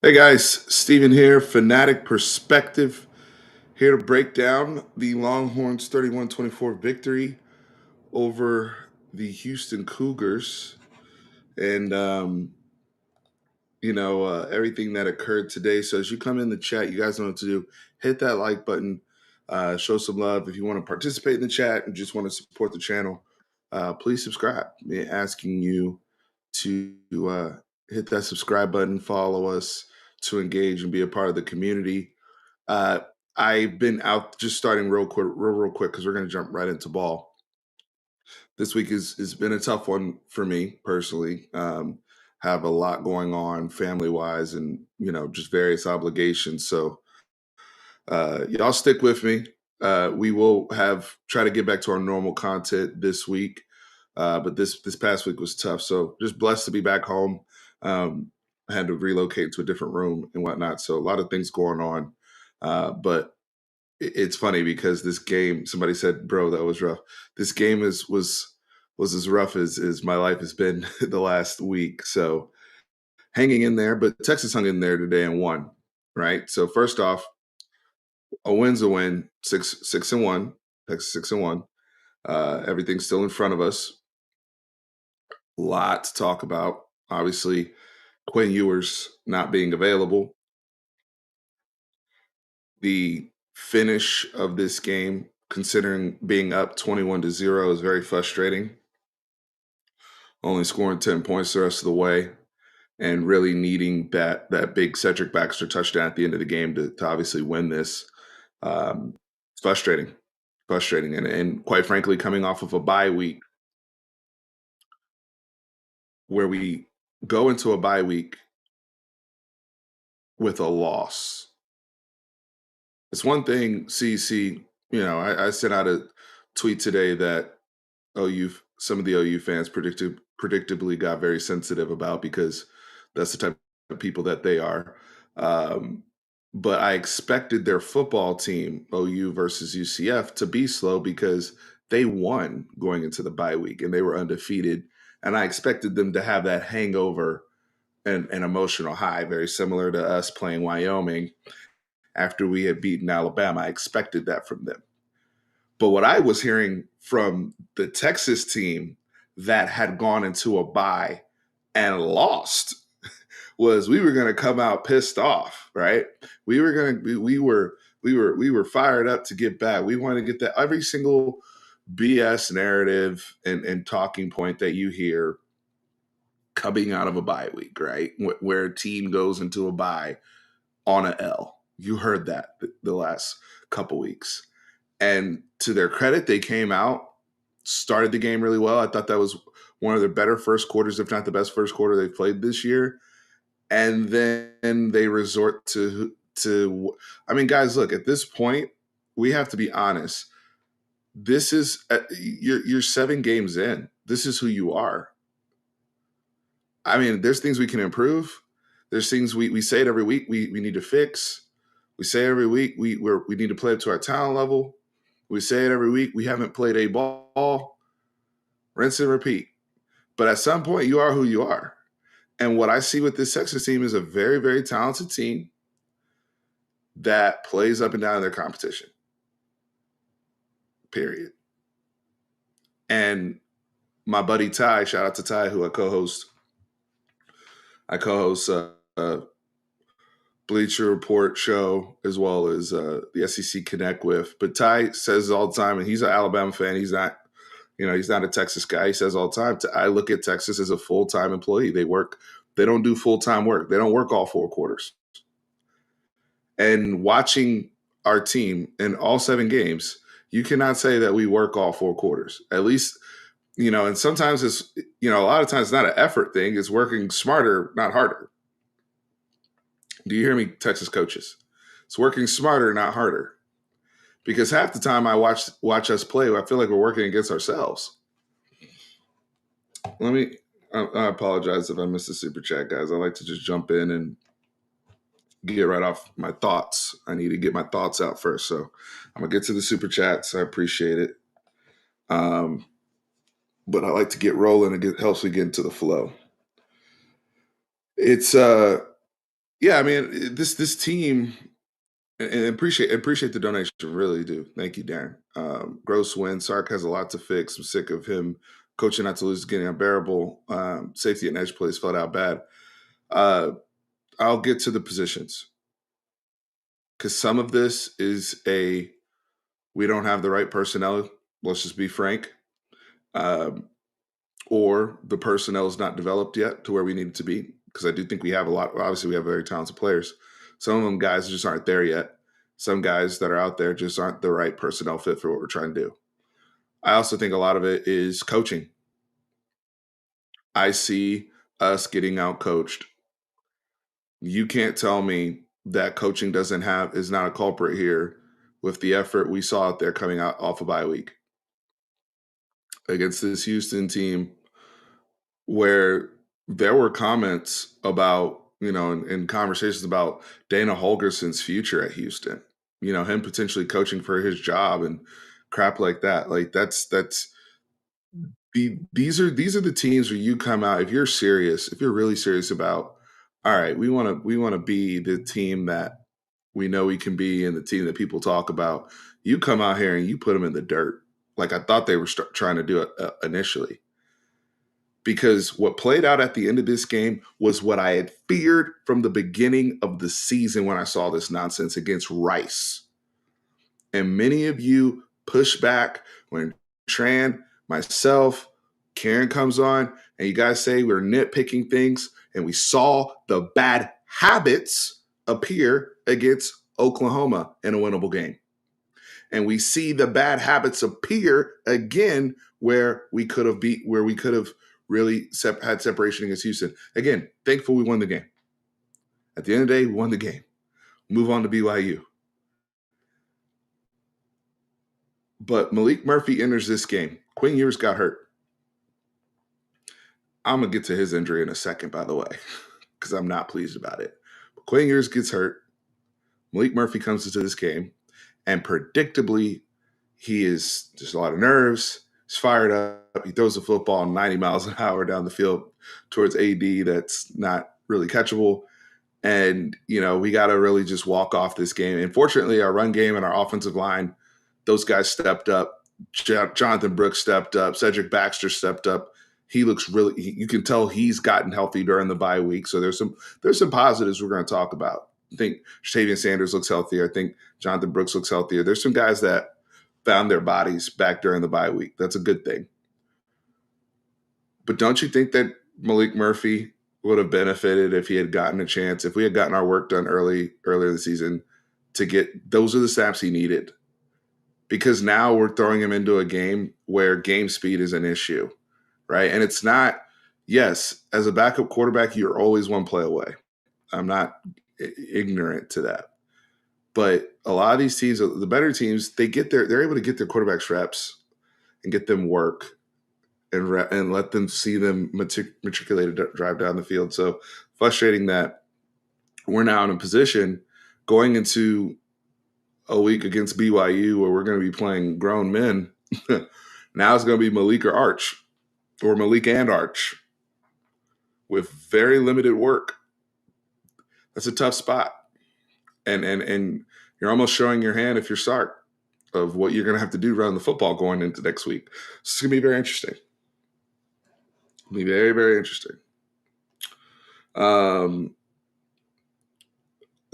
Hey guys, Steven here, Fanatic Perspective, here to break down the Longhorns 31-24 victory over the Houston Cougars and everything that occurred today. So as you come in the chat, you guys know what to do. Hit that like button, show some love. If you want to participate in the chat and just want to support the channel, please subscribe. Me asking you to hit that subscribe button, follow us to engage and be a part of the community. Uh, I've been out just starting real quick, because we're going to jump right into ball. This week has been a tough one for me personally. Have a lot going on family wise, and just various obligations. So y'all stick with me. We will have try to get back to our normal content this week, but this past week was tough. So just blessed to be back home. I had to relocate to a different room and whatnot. So a lot of things going on, but it's funny because this game, somebody said, bro, that was rough. This game was as rough as my life has been the last week. So hanging in there, but Texas hung in there today and won. Right. So first off, a win's a win. 6-1. Texas 6-1. Everything's still in front of us. A lot to talk about. Obviously, Quinn Ewers not being available. The finish of this game, considering being up 21-0, is very frustrating. Only scoring 10 points the rest of the way, and really needing that big Cedric Baxter touchdown at the end of the game to obviously win this. It's frustrating, and quite frankly, coming off of a bye week where we go into a bye week with a loss. It's one thing, CC. I sent out a tweet today that some of the OU fans predictably got very sensitive about, because that's the type of people that they are. Um, but I expected their football team, OU versus UCF, to be slow because they won going into the bye week and they were undefeated. And I expected them to have that hangover and an emotional high, very similar to us playing Wyoming after we had beaten Alabama. I expected that from them. But what I was hearing from the Texas team that had gone into a bye and lost was we were going to come out pissed off, right? We were fired up to get back. We want to get that every single BS narrative and talking point that you hear coming out of a bye week, right? Where a team goes into a bye on a L. You heard that the last couple weeks. And to their credit, they came out, started the game really well. I thought that was one of their better first quarters, if not the best first quarter they've played this year. And then they resort to. I mean, guys, look, at this point, we have to be honest. This is you're 7 games in. This is who you are. I mean, there's things we can improve. There's things we say it every week we need to fix. We say every week we need to play up to our talent level. We say it every week. We haven't played a ball. Rinse and repeat. But at some point, you are who you are. And what I see with this Texas team is a very, very talented team that plays up and down their competition. Period. And my buddy Ty, shout out to Ty, who I co-host. I co-host Bleacher Report show, as well as the SEC Connect with. But Ty says all the time, and he's an Alabama fan. He's not a Texas guy. He says all the time, I look at Texas as a full-time employee. They don't do full-time work. They don't work all 4 quarters. And watching our team in all 7 games, you cannot say that we work all 4 quarters. At least, and sometimes it's, a lot of times it's not an effort thing. It's working smarter, not harder. Do you hear me, Texas coaches? It's working smarter, not harder. Because half the time I watch us play, I feel like we're working against ourselves. I apologize if I missed the super chat, guys. I like to just jump in and get right off my thoughts. I need to get my thoughts out first. So I'm going to get to the super chats. I appreciate it. But I like to get rolling and helps me get into the flow. It's Yeah, I mean, this team, and appreciate the donation. Really do. Thank you, Darren. Gross win. Sark has a lot to fix. I'm sick of him coaching not to lose, getting unbearable. Safety and edge plays flat out bad. Uh, I'll get to the positions because some of this is we don't have the right personnel. Let's just be frank. Um, or the personnel is not developed yet to where we need it to be. Because I do think we have a lot. Obviously, we have very talented players. Some of them guys just aren't there yet. Some guys that are out there just aren't the right personnel fit for what we're trying to do. I also think a lot of it is coaching. I see us getting out coached. You can't tell me that coaching is not a culprit here with the effort we saw out there coming out off a bye week against this Houston team where there were comments about, and conversations about Dana Holgerson's future at Houston, him potentially coaching for his job and crap like that. Like these are the teams where you come out, if you're really serious about, all right, we want to be the team that we know we can be and the team that people talk about. You come out here and you put them in the dirt. Like I thought they were trying to do it initially, because what played out at the end of this game was what I had feared from the beginning of the season when I saw this nonsense against Rice. And many of you push back when Tran, myself, Karen comes on, and you guys say we're nitpicking things, and we saw the bad habits appear against Oklahoma in a winnable game. And we see the bad habits appear again where we could have really had separation against Houston. Again, thankful we won the game. At the end of the day, we won the game. Move on to BYU. But Malik Murphy enters this game. Quinn Ewers got hurt. I'm going to get to his injury in a second, by the way, because I'm not pleased about it. But Quinn Ewers gets hurt. Malik Murphy comes into this game, and predictably, he is just a lot of nerves. He's fired up. He throws the football 90 miles an hour down the field towards AD that's not really catchable. And, we got to really just walk off this game. And fortunately, our run game and our offensive line, those guys stepped up. Jonathan Brooks stepped up. Cedric Baxter stepped up. He looks you can tell he's gotten healthy during the bye week. So there's some positives we're going to talk about. I think Shtavian Sanders looks healthier. I think Jonathan Brooks looks healthier. There's some guys that found their bodies back during the bye week. That's a good thing. But don't you think that Malik Murphy would have benefited if he had gotten a chance, if we had gotten our work done earlier in the season to get, those are the snaps he needed? Because now we're throwing him into a game where game speed is an issue, right? And it's not, yes, as a backup quarterback, you're always one play away. I'm not ignorant to that. But a lot of these teams, the better teams, they're able to get their quarterbacks reps and get them work and let them see them matriculated drive down the field. So frustrating that we're now in a position going into a week against BYU where we're going to be playing grown men. Now it's going to be Malik or Arch, or Malik and Arch, with very limited work. That's a tough spot. And you're almost showing your hand, if you're Sark, of what you're going to have to do around the football going into next week. So it's going to be very interesting. It'll be very, very interesting.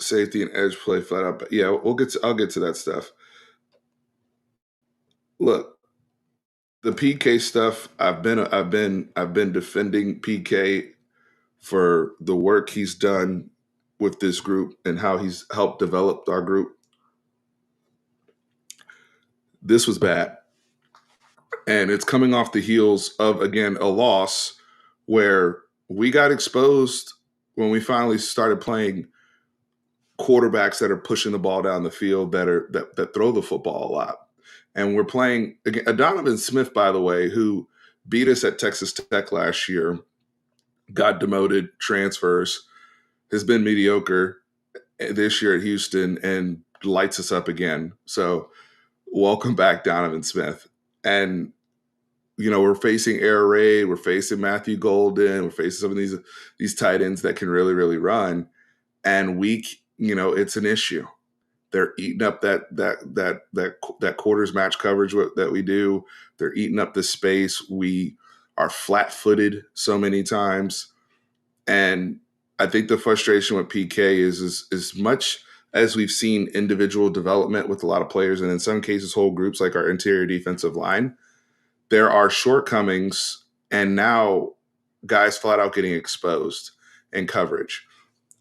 Safety and edge play flat out. But yeah, I'll get to that stuff. Look, the PK stuff, I've been defending PK for the work he's done with this group and how he's helped develop our group. This was bad. And it's coming off the heels of, again, a loss where we got exposed when we finally started playing quarterbacks that are pushing the ball down the field, that throw the football a lot. And we're playing, again, Donovan Smith, by the way, who beat us at Texas Tech last year, got demoted, transfers, has been mediocre this year at Houston, and lights us up again. So welcome back, Donovan Smith. And, we're facing Air Raid, we're facing Matthew Golden, we're facing some of these tight ends that can really, really run. and it's an issue. They're eating up that quarters match coverage that we do. They're eating up the space. We are flat-footed so many times, and I think the frustration with PK is as much as we've seen individual development with a lot of players, and in some cases whole groups like our interior defensive line, there are shortcomings, and now guys flat out getting exposed in coverage.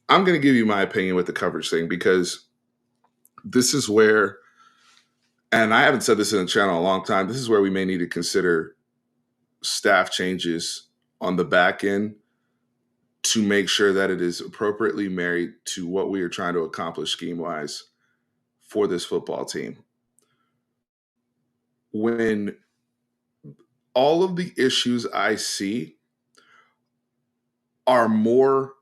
I'm going to give you my opinion with the coverage thing because this is where, and I haven't said this in the channel in a long time, this is where we may need to consider staff changes on the back end to make sure that it is appropriately married to what we are trying to accomplish scheme-wise for this football team. When all of the issues I see are more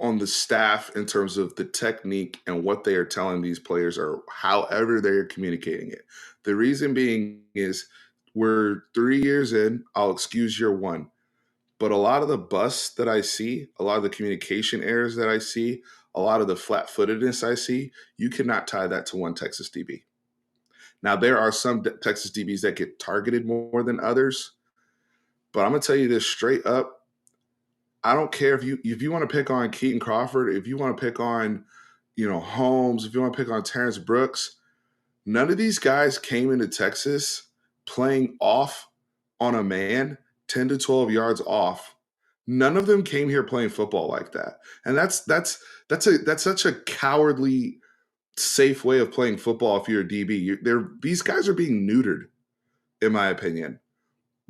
on the staff in terms of the technique and what they are telling these players or however they're communicating it. The reason being is we're 3 years in, I'll excuse year one, but a lot of the busts that I see, a lot of the communication errors that I see, a lot of the flat-footedness I see, you cannot tie that to one Texas DB. Now, there are some Texas DBs that get targeted more than others, but I'm going to tell you this straight up. I don't care if you want to pick on Keaton Crawford, if you want to pick on, Holmes, if you want to pick on Terrence Brooks, none of these guys came into Texas playing off on a man 10 to 12 yards off. None of them came here playing football like that. And that's such a cowardly safe way of playing football if you're a DB. These guys are being neutered, in my opinion,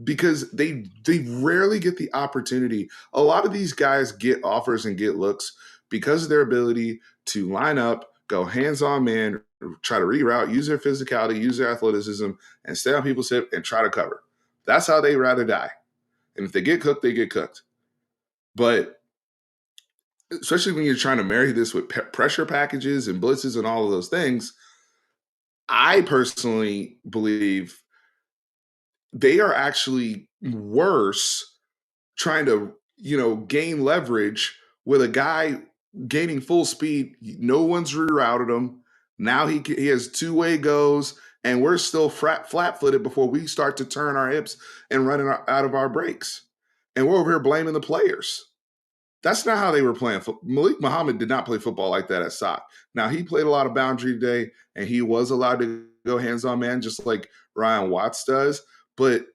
because they rarely get the opportunity. A lot of these guys get offers and get looks because of their ability to line up, go hands-on man, try to reroute, use their physicality, use their athleticism, and stay on people's hip and try to cover. That's how they rather die. And if they get cooked, they get cooked. But especially when you're trying to marry this with pressure packages and blitzes and all of those things, I personally believe they are actually worse trying to, gain leverage with a guy gaining full speed. No one's rerouted him. Now he has two-way goes, and we're still flat-footed before we start to turn our hips and running out of our breaks. And we're over here blaming the players. That's not how they were playing. Malik Muhammad did not play football like that at SOC. Now, he played a lot of boundary today, and he was allowed to go hands-on man, just like Ryan Watts does. But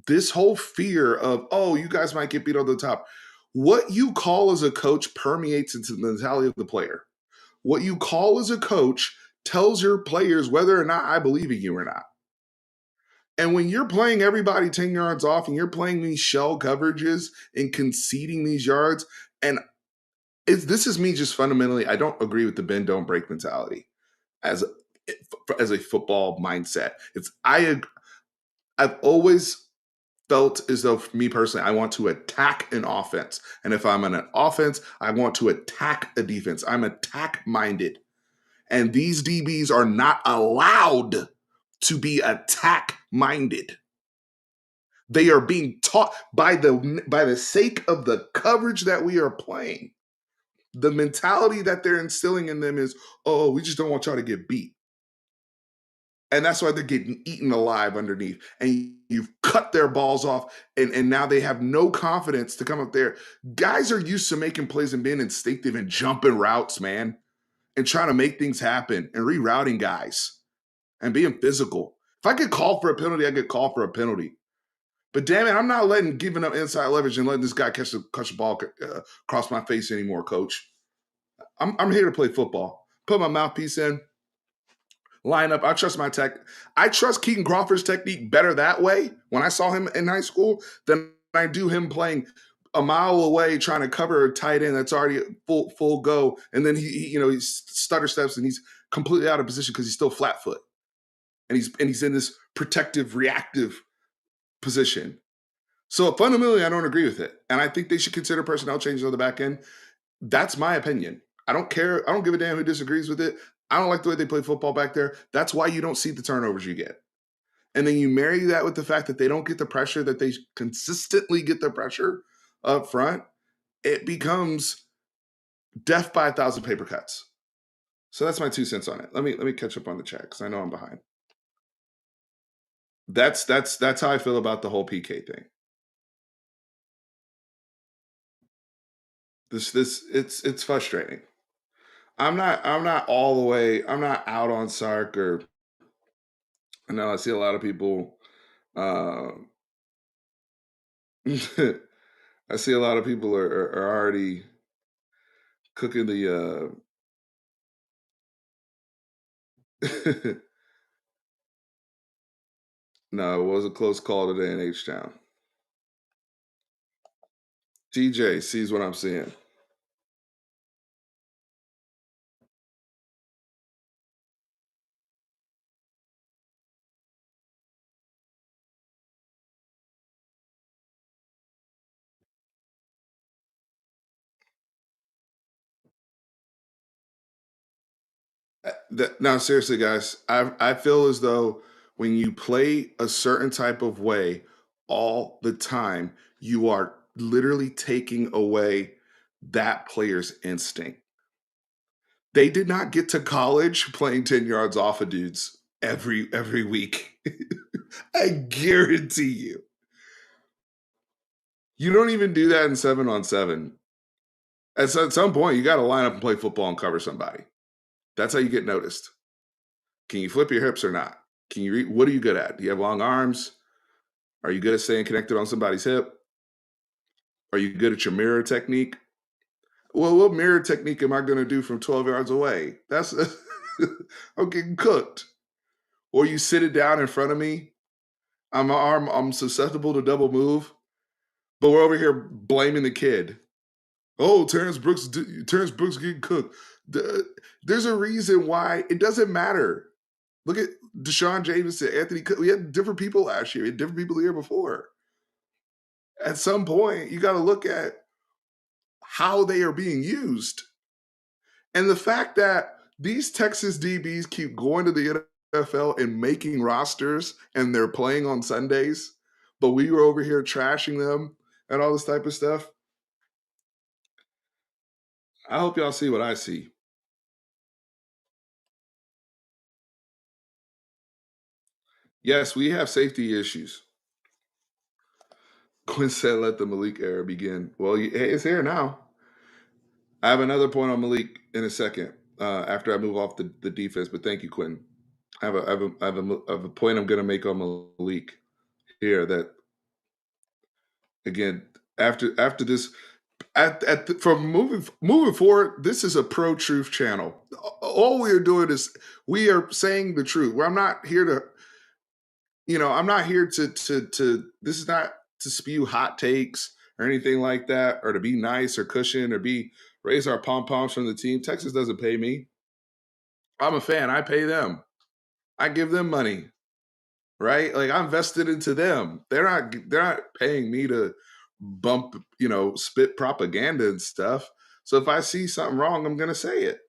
this whole fear of, you guys might get beat over the top. What you call as a coach permeates into the mentality of the player. What you call as a coach tells your players whether or not I believe in you or not. And when you're playing everybody 10 yards off and you're playing these shell coverages and conceding these yards, and this is me just fundamentally, I don't agree with the bend, don't break mentality as a football mindset. I've always felt as though, for me personally, I want to attack an offense. And if I'm in an offense, I want to attack a defense. I'm attack-minded. And these DBs are not allowed to be attack-minded. They are being taught by the sake of the coverage that we are playing. The mentality that they're instilling in them is, we just don't want y'all to get beat. And that's why they're getting eaten alive underneath. And you've cut their balls off, and now they have no confidence to come up there. Guys are used to making plays and being instinctive and jumping routes, man, and trying to make things happen and rerouting guys and being physical. If I get called for a penalty, I get called for a penalty. But damn it, I'm not giving up inside leverage and letting this guy catch the ball across my face anymore, coach. I'm here to play football. Put my mouthpiece in. Line up. I trust my tech. I trust Keaton Crawford's technique better that way when I saw him in high school than I do him playing a mile away trying to cover a tight end that's already full go, and then he stutter steps and he's completely out of position because he's still flat foot, and he's in this protective reactive position. So fundamentally, I don't agree with it, and I think they should consider personnel changes on the back end. That's my opinion. I don't care. I don't give a damn who disagrees with it. I don't like the way they play football back there. That's why you don't see the turnovers you get. And then you marry that with the fact that they don't get the pressure, that they consistently get the pressure up front. It becomes Death by 1,000 paper cuts. So that's my 2 cents on it. Let me catch up on the chat because I know I'm behind. That's how I feel about the whole PK thing. This it's frustrating. I'm not all the way. I'm not out on Sark or. I know I see a lot of people. Uh, I see a lot of people are already cooking the. No, it was a close call today in H Town. TJ sees what I'm seeing. Now, seriously, guys, I feel as though when you play a certain type of way all the time, you are literally taking away that player's instinct. They did not get to college playing 10 yards off of dudes every week. I guarantee you. You don't even do that in 7-on-7. At some point, you got to line up and play football and cover somebody. That's how you get noticed. Can you flip your hips or not? Can you read? What are you good at? Do you have long arms? Are you good at staying connected on somebody's hip? Are you good at your mirror technique? Well, what mirror technique am I going to do from 12 yards away? That's I'm getting cooked. Or you sit it down in front of me. I'm susceptible to double move, but we're over here blaming the kid. Oh, Terrence Brooks getting cooked. There's a reason why it doesn't matter. Look at Deshaun Jameson, Anthony Cook. We had different people last year. We had different people the year before. At some point, you got to look at how they are being used. And the fact that these Texas DBs keep going to the NFL and making rosters and they're playing on Sundays, but we were over here trashing them and all this type of stuff. I hope y'all see what I see. Yes, we have safety issues. Quinn said, let the Malik era begin. Well, hey, it's here now. I have another point on Malik in a second after I move off the defense, but thank you, Quinn. I have a point I'm going to make on Malik here that, again, after this, from moving forward, this is a pro truth channel. All we are doing is we are saying the truth. Where I'm not here to, I'm not here to. This is not to spew hot takes or anything like that, or to be nice or cushion or be raise our pom poms from the team. Texas doesn't pay me. I'm a fan. I pay them. I give them money, right? Like I'm vested into them. They're not paying me to bump, spit propaganda and stuff. So if I see something wrong, I'm gonna say it.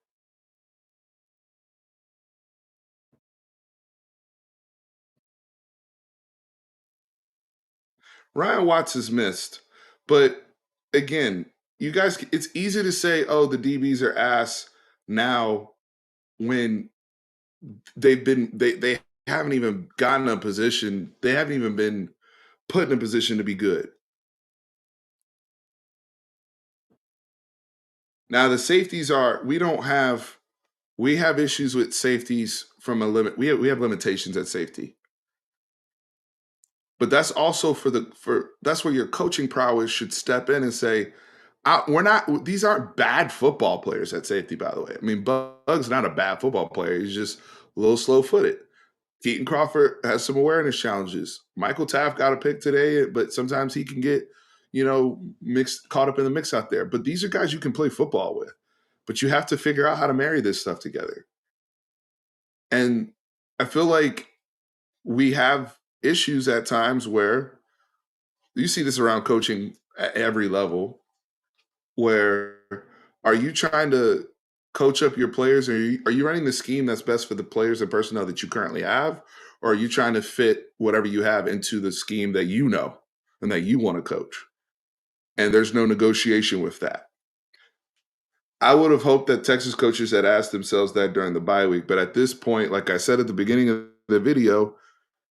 Ryan Watts is missed, but again, you guys, it's easy to say, "Oh, the DBs are ass now," when they haven't even gotten a position. They haven't even been put in a position to be good. Now the safeties are. We have issues with safeties from a limit. We have limitations at safety. But that's also for that's where your coaching prowess should step in and say, we're not. These aren't bad football players at safety, by the way. I mean, Bug's not a bad football player. He's just a little slow footed. Keaton Crawford has some awareness challenges. Michael Taft got a pick today, but sometimes he can get, mixed caught up in the mix out there. But these are guys you can play football with. But you have to figure out how to marry this stuff together. And I feel like we have issues at times where you see this around coaching at every level, where are you trying to coach up your players? Are you running the scheme that's best for the players and personnel that you currently have? Or are you trying to fit whatever you have into the scheme that you know and that you want to coach? And there's no negotiation with that. I would have hoped that Texas coaches had asked themselves that during the bye week. But at this point, like I said at the beginning of the video,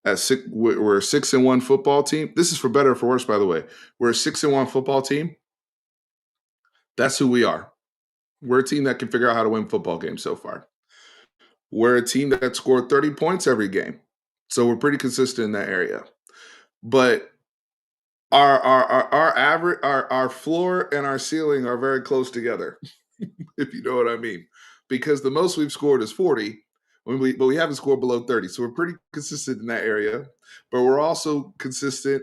we're a 6-1 football team. This is for better or for worse, by the way. We're a 6-1 football team. That's who we are. We're a team that can figure out how to win football games so far. We're a team that scored 30 points every game. So we're pretty consistent in that area. But our average, our floor and our ceiling are very close together, if you know what I mean. Because the most we've scored is 40, but we haven't scored below 30. So we're pretty consistent in that area. But we're also consistent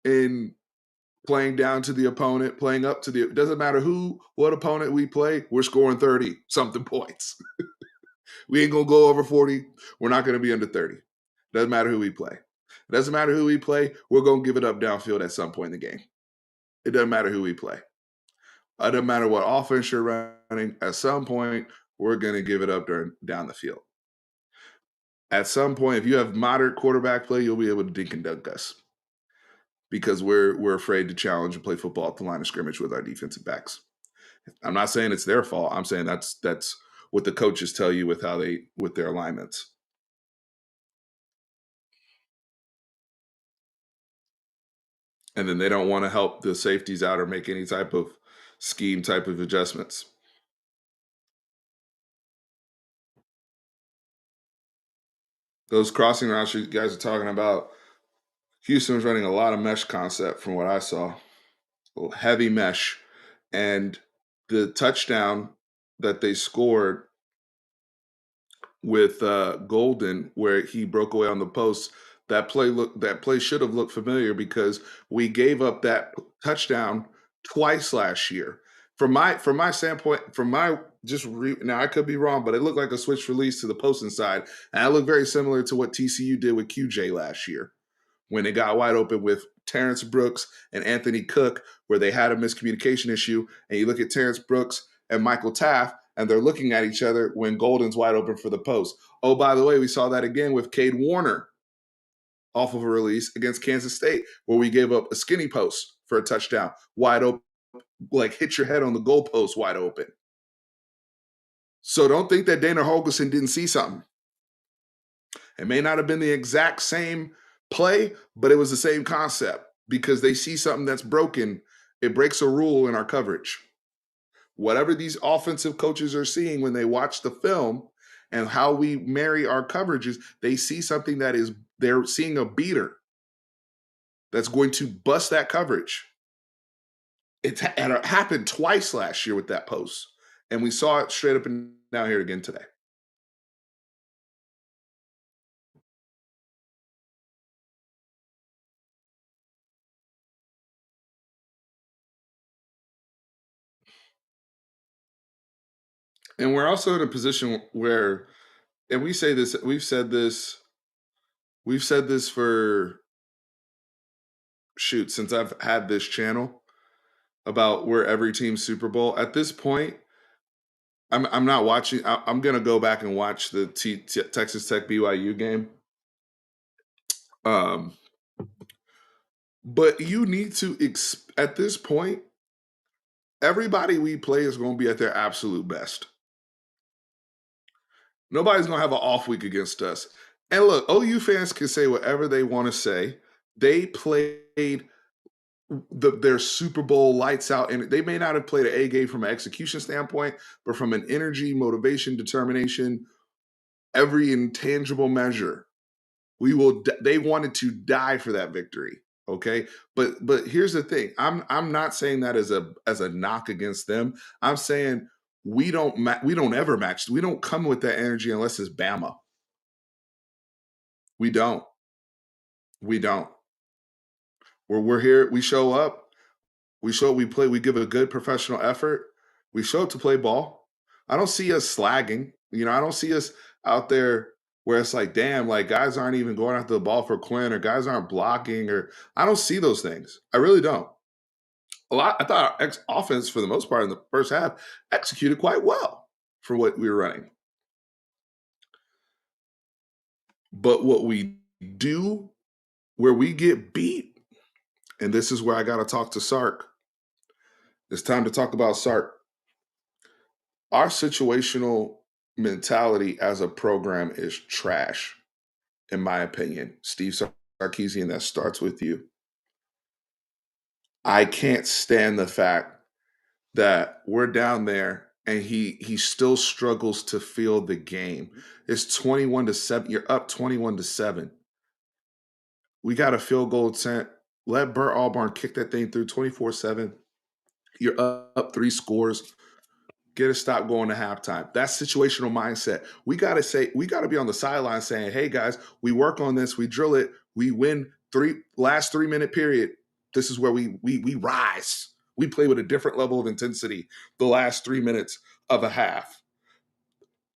in playing down to the opponent, playing up to the. It doesn't matter what opponent we play, we're scoring 30 something points. We ain't gonna go over 40. We're not gonna be under 30. Doesn't matter who we play. It doesn't matter who we play. We're gonna give it up downfield at some point in the game. It doesn't matter who we play. It doesn't matter what offense you're running. At some point, we're gonna give it up down the field. At some point, if you have moderate quarterback play, you'll be able to dink and dunk us because we're afraid to challenge and play football at the line of scrimmage with our defensive backs. I'm not saying it's their fault. I'm saying that's what the coaches tell you with their alignments. And then they don't want to help the safeties out or make any type of scheme type of adjustments. Those crossing routes you guys are talking about, Houston was running a lot of mesh concept from what I saw, heavy mesh. And the touchdown that they scored with Golden, where he broke away on the post, that play should have looked familiar because we gave up that touchdown twice last year. From my standpoint, now I could be wrong, but it looked like a switch release to the post inside, and that looked very similar to what TCU did with QJ last year when they got wide open with Terrence Brooks and Anthony Cook, where they had a miscommunication issue. And you look at Terrence Brooks and Michael Taft, and they're looking at each other when Golden's wide open for the post. Oh, by the way, we saw that again with Cade Warner off of a release against Kansas State, where we gave up a skinny post for a touchdown, wide open, like hit your head on the goalpost wide open. So don't think that Dana Holgorsen didn't see something. It may not have been the exact same play, but it was the same concept because they see something that's broken. It breaks a rule in our coverage. Whatever these offensive coaches are seeing when they watch the film and how we marry our coverages, they see something they're seeing a beater that's going to bust that coverage. It happened twice last year with that post, and we saw it straight up and down here again today. And we're also in a position where, and we've said this for since I've had this channel about where every team's Super Bowl. At this point, I'm not watching. I'm gonna go back and watch the Texas Tech BYU game. Um, but you need to at this point, everybody we play is going to be at their absolute best. Nobody's going to have an off week against us. And look, OU fans can say whatever they want to say. They played their Super Bowl lights out, and they may not have played an A game from an execution standpoint, but from an energy, motivation, determination, every intangible measure, they wanted to die for that victory. Okay, but here's the thing: I'm not saying that as a knock against them. I'm saying we don't ever match. We don't come with that energy unless it's Bama. We don't. We don't. We're here. We show up. We show up, we play. We give a good professional effort. We show up to play ball. I don't see us slagging. I don't see us out there where it's like, damn, like guys aren't even going after the ball for Quinn, or guys aren't blocking, or I don't see those things. I really don't. I thought our offense, for the most part, in the first half, executed quite well for what we were running. But what we do, where we get beat, and this is where I got to talk to Sark. It's time to talk about Sark. Our situational mentality as a program is trash, in my opinion. Steve Sarkeesian, that starts with you. I can't stand the fact that we're down there and he still struggles to feel the game. It's 21-7. You're up 21-7. We got a field goal attempt. Let Burt Auburn kick that thing through 24-7. You're up 3 scores. Get a stop going to halftime. That's situational mindset. We gotta be on the sideline saying, hey guys, we work on this, we drill it, we win last 3 minute period. This is where we rise. We play with a different level of intensity the last 3 minutes of a half,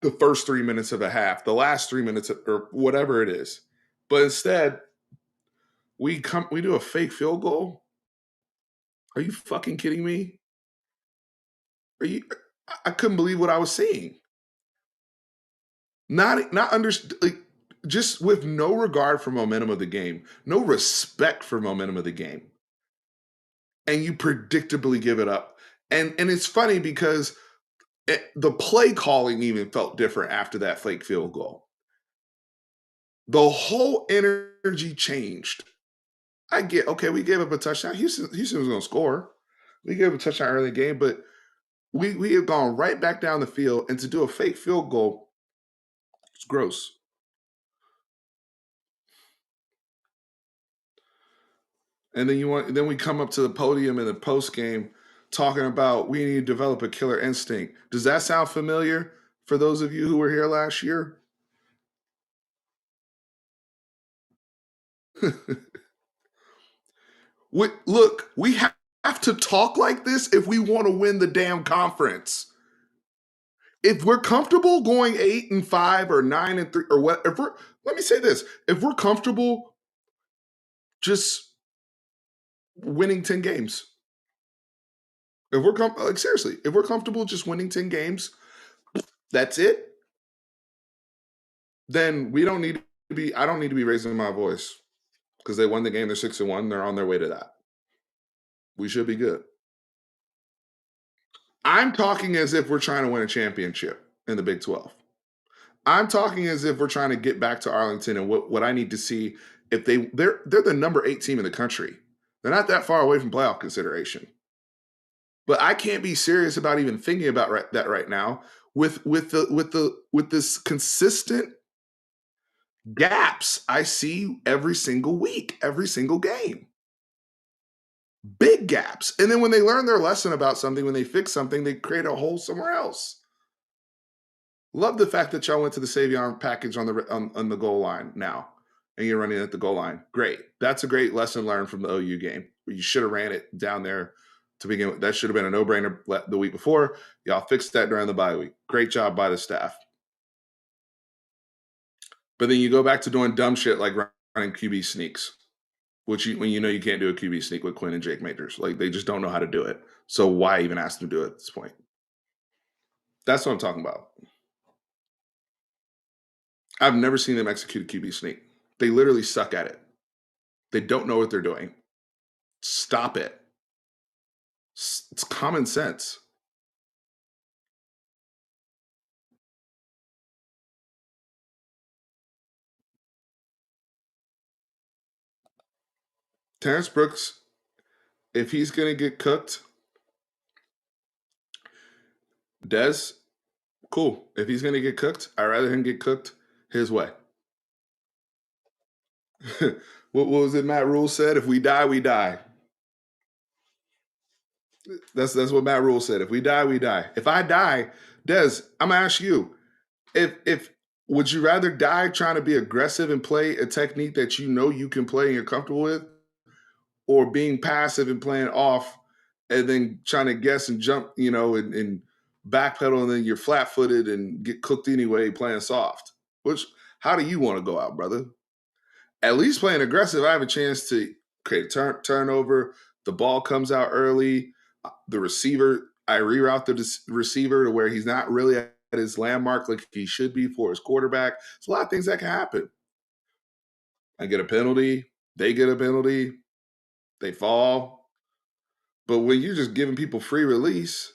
the first 3 minutes of a half, the last 3 minutes or whatever it is. But instead, we do a fake field goal. Are you fucking kidding me? Are you I couldn't believe what I was seeing. Not like, just with no regard for momentum of the game, no respect for momentum of the game, and you predictably give it up. And it's funny because the play calling even felt different after that fake field goal. The whole energy changed. I get okay. We gave up a touchdown. Houston was going to score. We gave up a touchdown early in the game, but we have gone right back down the field, and to do a fake field goal, it's gross. And then we come up to the podium in the post game talking about we need to develop a killer instinct. Does that sound familiar for those of you who were here last year? Look, we have to talk like this if we want to win the damn conference. If we're comfortable going 8-5 or 9-3 or what, let me say this: if we're comfortable just winning 10 games, if we're like seriously, if we're comfortable just winning 10 games, that's it. Then we don't need to be. I don't need to be raising my voice because they won the game. They're 6-1. They're on their way to that. We should be good. I'm talking as if we're trying to win a championship in the Big 12. I'm talking as if we're trying to get back to Arlington and what I need to see if they're the number 8 team in the country. They're not that far away from playoff consideration. But I can't be serious about even thinking about that right now with this consistent gaps I see every single week, every single game. Big gaps. And then when they learn their lesson about something, when they fix something, they create a hole somewhere else. Love the fact that y'all went to the Savion package on the goal line now, and you're running at the goal line. Great. That's a great lesson learned from the OU game. You should have ran it down there to begin with. That should have been a no-brainer the week before. Y'all fixed that during the bye week. Great job by the staff. But then you go back to doing dumb shit like running QB sneaks, when you know you can't do a QB sneak with Quinn and Jake Majors. Like, they just don't know how to do it. So why even ask them to do it at this point? That's what I'm talking about. I've never seen them execute a QB sneak. They literally suck at it. They don't know what they're doing. Stop it. It's common sense. Terrence Brooks, if he's going to get cooked, Dez, cool. If he's going to get cooked, I'd rather him get cooked his way. What was it Matt Rule said? If we die, we die. That's what Matt Rule said. If we die, we die. If I die, Dez, I'm gonna ask you, if would you rather die trying to be aggressive and play a technique that you know you can play and you're comfortable with, or being passive and playing off and then trying to guess and jump, and backpedal, and then you're flat-footed and get cooked anyway playing soft? How do you want to go out, brother? At least playing aggressive, I have a chance to create a turnover. The ball comes out early. The receiver, I reroute the receiver to where he's not really at his landmark like he should be for his quarterback. There's a lot of things that can happen. I get a penalty. They get a penalty. They fall. But when you're just giving people free release,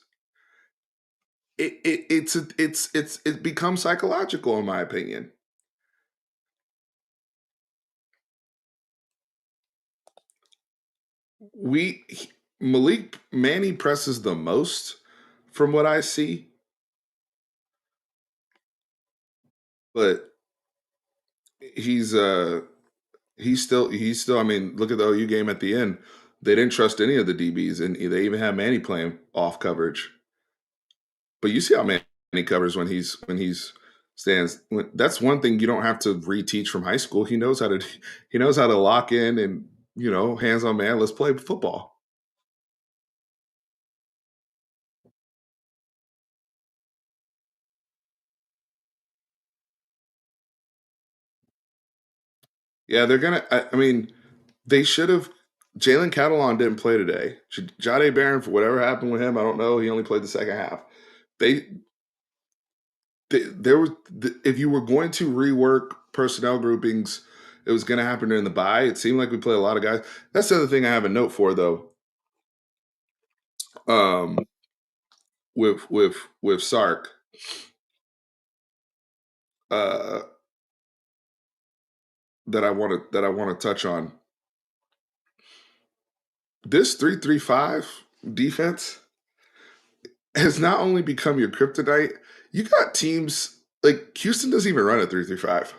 it becomes psychological in my opinion. We Malik Manny presses the most from what I see, but he's uh he's still I mean, look at the OU game at the end. They didn't trust any of the DBs and they even had Manny playing off coverage. But you see how Manny covers when he's stands. That's one thing you don't have to reteach from high school. He knows how to lock in and hands on man. Let's play football. Yeah, they're gonna. I mean, they should have. Jalen Catalon didn't play today. Jade Barron, for whatever happened with him, I don't know. He only played the second half. They, there was if you were going to rework personnel groupings, it was going to happen during the bye. It seemed like we played a lot of guys. That's the other thing I have a note for though. Um, with Sark, uh, that I want to touch on. This 3-3-5 defense has not only become your kryptonite. You got teams like Houston doesn't even run a 3-3-5.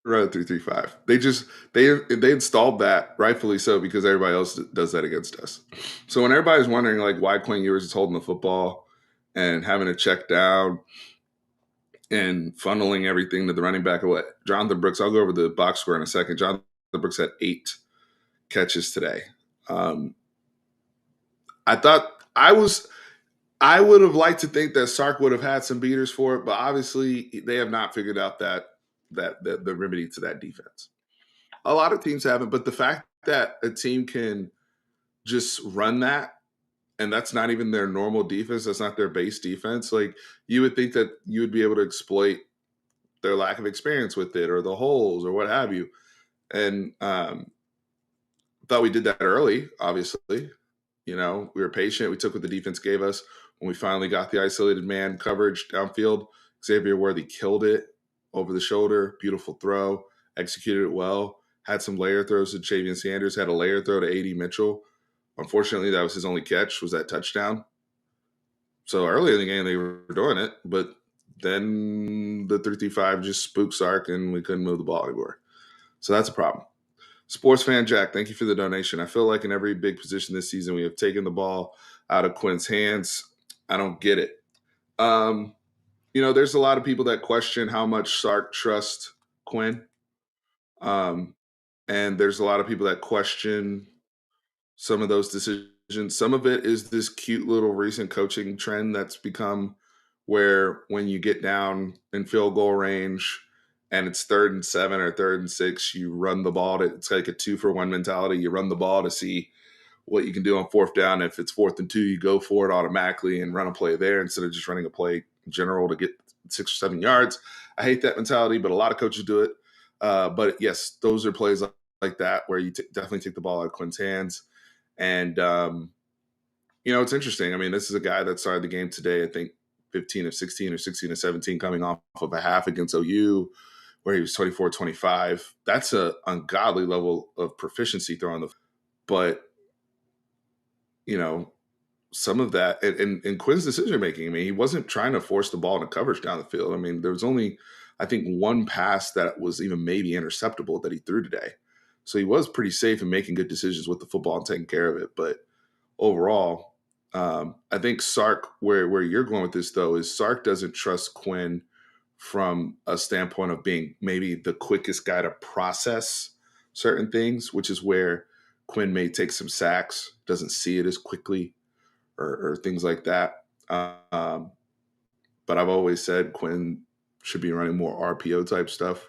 Run a 3-3-5. They installed that rightfully so because everybody else does that against us. So when everybody's wondering like why Quinn Ewers is holding the football and having to check down and funneling everything to the running back. Or what Jonathan Brooks? I'll go over the box score in a second. Jonathan Brooks had 8 catches today. Um, I thought I would have liked to think that Sark would have had some beaters for it, but obviously they have not figured out that the remedy to that defense. A lot of teams haven't, but the fact that a team can just run that and that's not even their normal defense, that's not their base defense. Like you would think that you would be able to exploit their lack of experience with it or the holes or what have you. And thought we did that early, obviously. We were patient. We took what the defense gave us. When we finally got the isolated man coverage downfield, Xavier Worthy killed it over the shoulder. Beautiful throw. Executed it well. Had some layer throws to Javian Sanders. Had a layer throw to A.D. Mitchell. Unfortunately, that was his only catch, was that touchdown. So early in the game, they were doing it. But then the 3-5 just spooked Sark, and we couldn't move the ball anymore. So that's a problem. Sports fan Jack, thank you for the donation. I feel like in every big position this season, we have taken the ball out of Quinn's hands. I don't get it. Um, there's a lot of people that question how much Sark trusts Quinn. Um, and there's a lot of people that question some of those decisions. Some of it is this cute little recent coaching trend that's become where when you get down in field goal range and it's 3rd and 7 or 3rd and 6, you run the ball. It's like a 2-for-1 mentality. You run the ball to see what you can do on 4th down. If it's 4th and 2, you go for it automatically and run a play there instead of just running a play in general to get 6 or 7 yards. I hate that mentality, but a lot of coaches do it. But yes, those are plays like that where you definitely take the ball out of Quinn's hands. And, it's interesting. I mean, this is a guy that started the game today, I think 15 of 16 or 16 of 17 coming off of a half against OU where he was 24-25. That's an ungodly level of proficiency throwing the but, you know, some of that and Quinn's decision making, I mean, he wasn't trying to force the ball into coverage down the field. I mean, there was only, I think, one pass that was even maybe interceptable that he threw today. So he was pretty safe in making good decisions with the football and taking care of it. But overall, I think Sark, where you're going with this though, is Sark doesn't trust Quinn from a standpoint of being maybe the quickest guy to process certain things, which is where Quinn may take some sacks, doesn't see it as quickly or things like that. But I've always said Quinn should be running more RPO type stuff.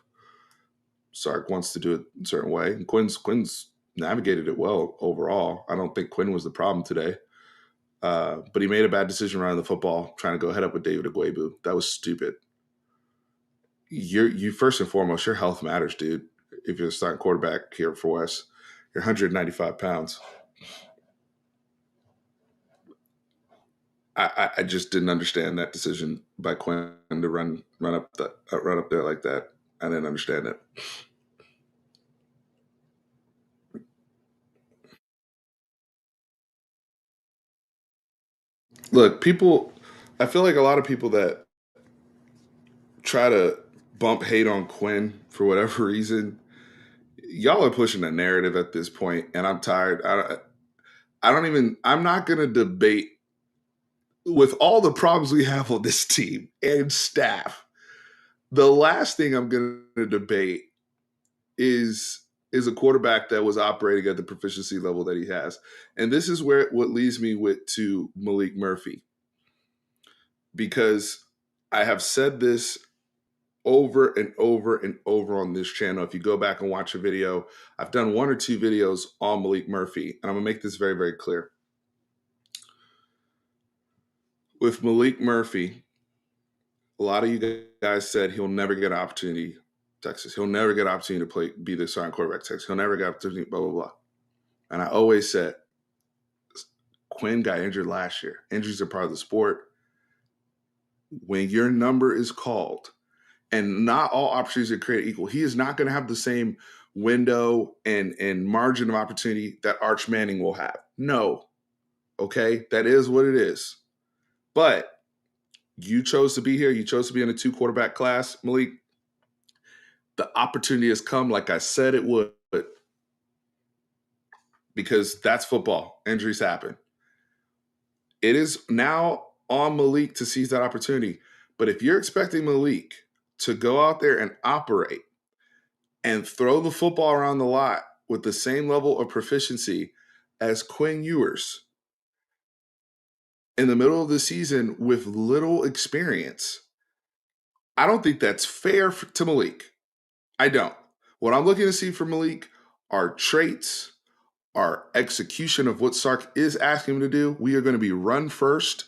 Sark wants to do it a certain way. And Quinn's navigated it well overall. I don't think Quinn was the problem today. But he made a bad decision running the football, trying to go head up with David Agwebu. That was stupid. You first and foremost, your health matters, dude. If you're a starting quarterback here for West, you're 195 pounds. I just didn't understand that decision by Quinn to run up there like that. I didn't understand it. Look, people. I feel like a lot of people that try to bump hate on Quinn for whatever reason, y'all are pushing a narrative at this point, and I'm tired. I don't even. I'm not going to debate with all the problems we have on this team and staff. The last thing I'm going to debate is is a quarterback that was operating at the proficiency level that he has. And this is where what leads me with to Malik Murphy, because I have said this over and over and over on this channel. If you go back and watch a video, I've done one or two videos on Malik Murphy, and I'm gonna make this very, very clear. With Malik Murphy, a lot of you guys said he'll never get an opportunity. Texas, he'll never get an opportunity to be the starting quarterback. Texas, he'll never get an opportunity. Blah blah blah. And I always said Quinn got injured last year. Injuries are part of the sport. When your number is called, and not all opportunities are created equal, he is not going to have the same window and margin of opportunity that Arch Manning will have. No. Okay? That is what it is. But you chose to be here. You chose to be in a 2 quarterback class, Malik. The opportunity has come like I said it would, because that's football. Injuries happen. It is now on Malik to seize that opportunity. But if you're expecting Malik to go out there and operate and throw the football around the lot with the same level of proficiency as Quinn Ewers in the middle of the season with little experience, I don't think that's fair to Malik. I don't. What I'm looking to see from Malik are traits, our execution of what Sark is asking him to do. We are going to be run first.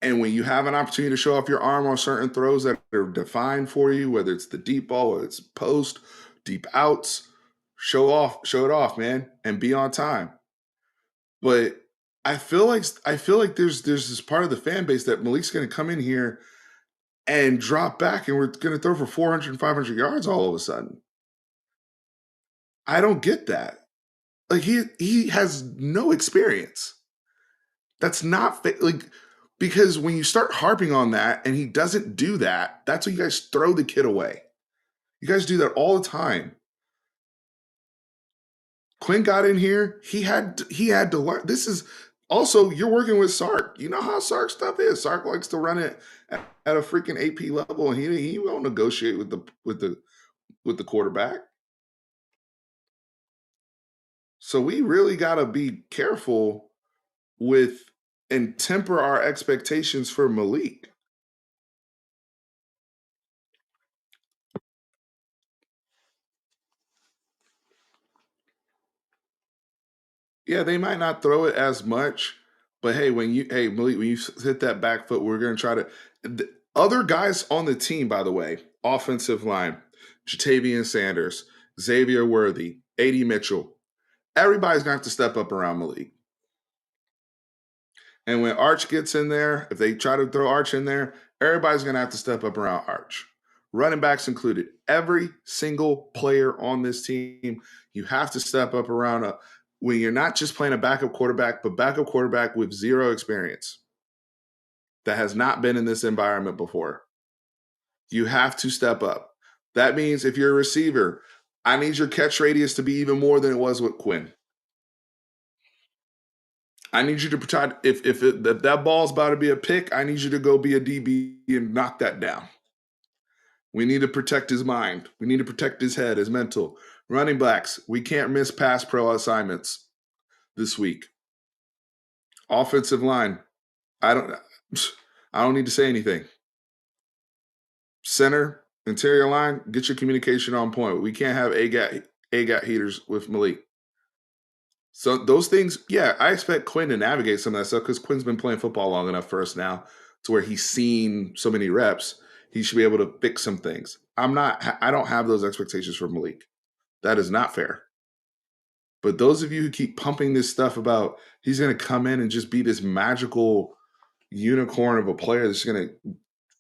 And when you have an opportunity to show off your arm on certain throws that are defined for you, whether it's the deep ball, whether it's post, deep outs, show it off, man, and be on time. But I feel like there's this part of the fan base that Malik's going to come in here and drop back, and we're going to throw for 400 and 500 yards all of a sudden. I don't get that. Like he has no experience. That's not like, because when you start harping on that and he doesn't do that, that's when you guys throw the kid away. You guys do that all the time. Quinn got in here. He had to learn. This is also, you're working with Sark. You know how Sark stuff is. Sark likes to run it at a freaking AP level, and he won't negotiate with the quarterback. So we really got to be careful with and temper our expectations for Malik. Yeah, they might not throw it as much, but hey Malik, when you hit that back foot, we're gonna try to. Other guys on the team, by the way, offensive line, Jatavian Sanders, Xavier Worthy, Ad Mitchell, everybody's gonna have to step up around Malik. And when Arch gets in there, if they try to throw Arch in there, everybody's gonna have to step up around Arch. Running backs included. Every single player on this team, you have to step up around when you're not just playing a backup quarterback, but backup quarterback with zero experience that has not been in this environment before. You have to step up. That means if you're a receiver, I need your catch radius to be even more than it was with Quinn. I need you to protect. If that ball's about to be a pick, I need you to go be a DB and knock that down. We need to protect his mind. We need to protect his head, his mental. Running backs, we can't miss pass pro assignments this week. Offensive line, I don't I don't need to say anything. Center, interior line, get your communication on point. We can't have A gap heaters with Malik. So those things, yeah, I expect Quinn to navigate some of that stuff, because Quinn's been playing football long enough for us now to where he's seen so many reps. He should be able to fix some things. I don't have those expectations for Malik. That is not fair. But those of you who keep pumping this stuff about he's going to come in and just be this magical unicorn of a player that's going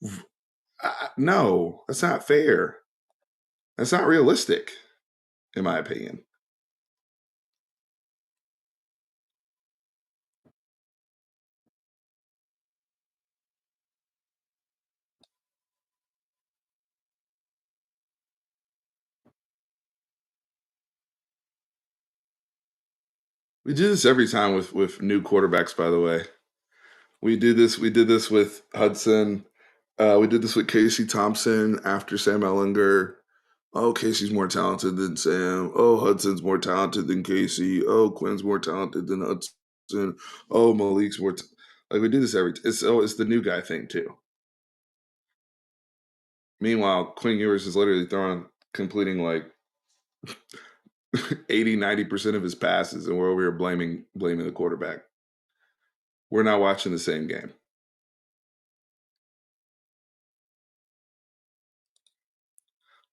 to, no, that's not fair. That's not realistic, in my opinion. We do this every time with new quarterbacks, by the way. We did this with Hudson. We did this with Casey Thompson after Sam Ellinger. Oh, Casey's more talented than Sam. Oh, Hudson's more talented than Casey. Oh, Quinn's more talented than Hudson. Oh, Malik's more. Like we do this every. It's the new guy thing too. Meanwhile, Quinn Ewers is literally completing like 80-90% of his passes, and we're over here blaming the quarterback. We're not watching the same game.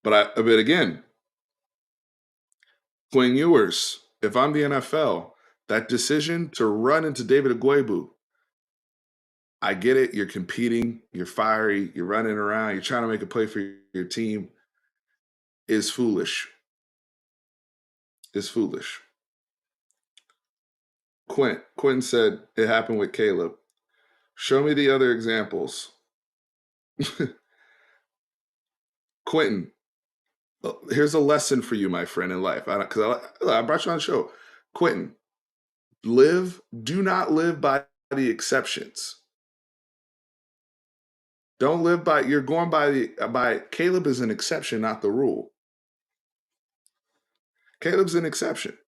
But again, Quinn Ewers, if I'm the NFL, that decision to run into David Agwebu, I get it. You're competing, you're fiery, you're running around, you're trying to make a play for your team, is foolish. Is foolish. Quentin said it happened with Caleb. Show me the other examples. Quentin, here's a lesson for you, my friend, in life. Because I brought you on the show. Quentin, do not live by the exceptions. Don't live by, you're going by Caleb is an exception, not the rule. Caleb's an exception.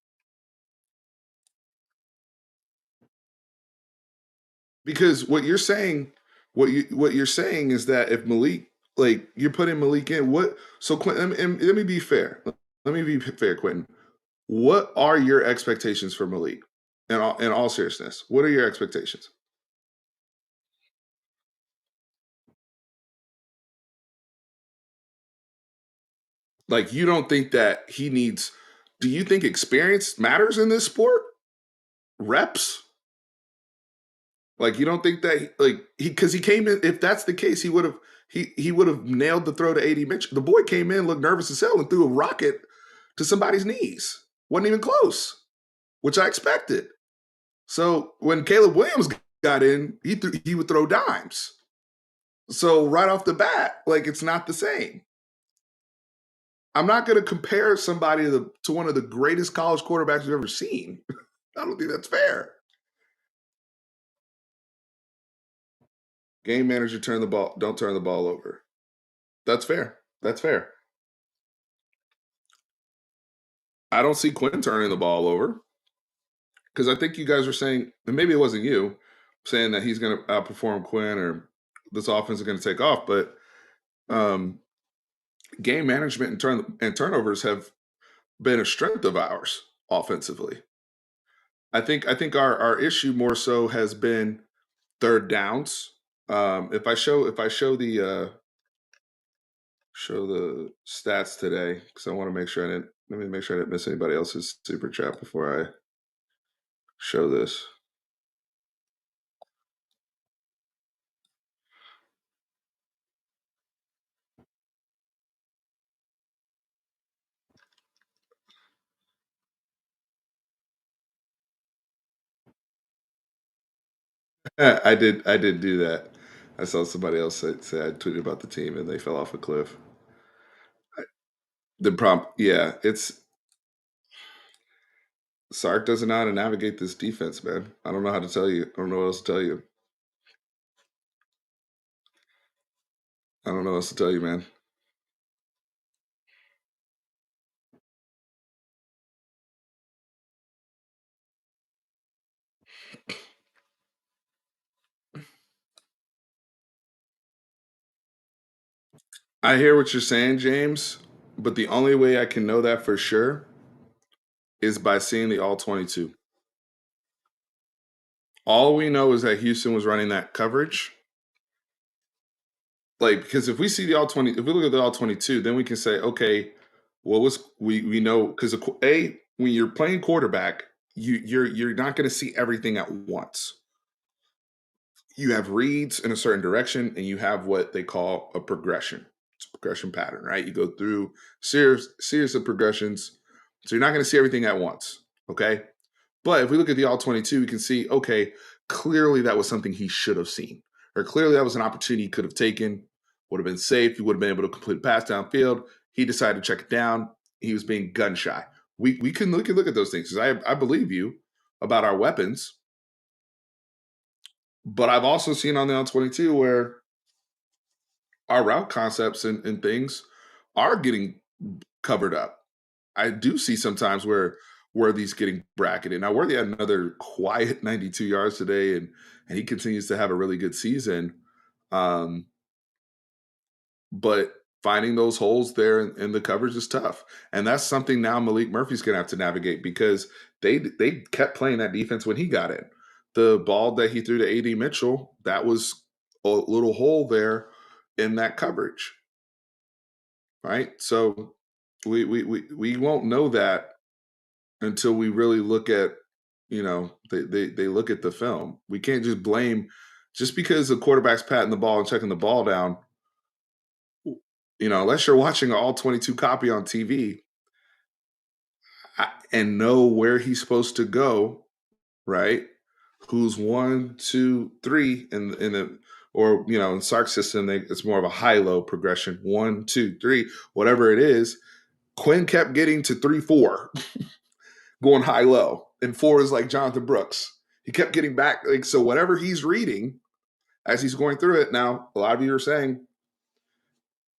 Because what you're saying is that if Malik, like you're putting Malik in, what? So Quentin, let me be fair. Let me be fair, Quentin. What are your expectations for Malik? In all seriousness, what are your expectations? Like you don't think that he needs? Do you think experience matters in this sport? Reps? Like you don't think that like because he came in. If that's the case, he would have nailed the throw to AD Mitchell. The boy came in, looked nervous as hell, and threw a rocket to somebody's knees. Wasn't even close, which I expected. So when Caleb Williams got in, he would throw dimes. So right off the bat, like it's not the same. I'm not going to compare somebody to one of the greatest college quarterbacks we've ever seen. I don't think that's fair. Game manager, don't turn the ball over. That's fair. That's fair. I don't see Quinn turning the ball over because I think you guys were saying, and maybe it wasn't you, saying that he's going to outperform Quinn or this offense is going to take off. But um, game management and turnovers have been a strength of ours offensively. I think our issue more so has been third downs. If I show the stats today because I want to make sure let me make sure I didn't miss anybody else's super chat before I show this. I did do that. I saw somebody else say I tweeted about the team and they fell off a cliff. The prompt, yeah, it's Sark doesn't know how to navigate this defense, man. I don't know how to tell you. I don't know what else to tell you. I don't know what else to tell you, man. I hear what you're saying, James, but the only way I can know that for sure is by seeing the all 22. All we know is that Houston was running that coverage. Like, because if we see the all 20, if we look at the all 22, then we can say, okay, what was we know because when you're playing quarterback, you're not going to see everything at once. You have reads in a certain direction, and you have what they call a progression. It's a progression pattern, right? You go through series of progressions, so you're not going to see everything at once. Okay, but if we look at the all 22, we can see, okay, clearly that was something he should have seen, or clearly that was an opportunity he could have taken. Would have been safe. He would have been able to complete a pass downfield. He decided to check it down. He was being gun shy. We can look at those things, because I believe you about our weapons, but I've also seen on the L22 where our route concepts and things are getting covered up. I do see sometimes where these getting bracketed. Now Worthy had another quiet 92 yards today, and he continues to have a really good season. Um, but finding those holes there in the coverage is tough, and that's something now Malik Murphy's going to have to navigate, because they kept playing that defense when he got in. The ball that he threw to AD Mitchell, that was a little hole there in that coverage, right? So we won't know that until we really look at, they look at the film. We can't just blame, just because the quarterback's patting the ball and checking the ball down. Unless you're watching an all 22 copy on TV and know where he's supposed to go, right? Who's one, two, three in the, or in Sark's system, it's more of a high-low progression. One, two, three, whatever it is. Quinn kept getting to 3-4, going high-low, and 4 is like Jonathan Brooks. He kept getting back, like, so whatever he's reading as he's going through it. Now, a lot of you are saying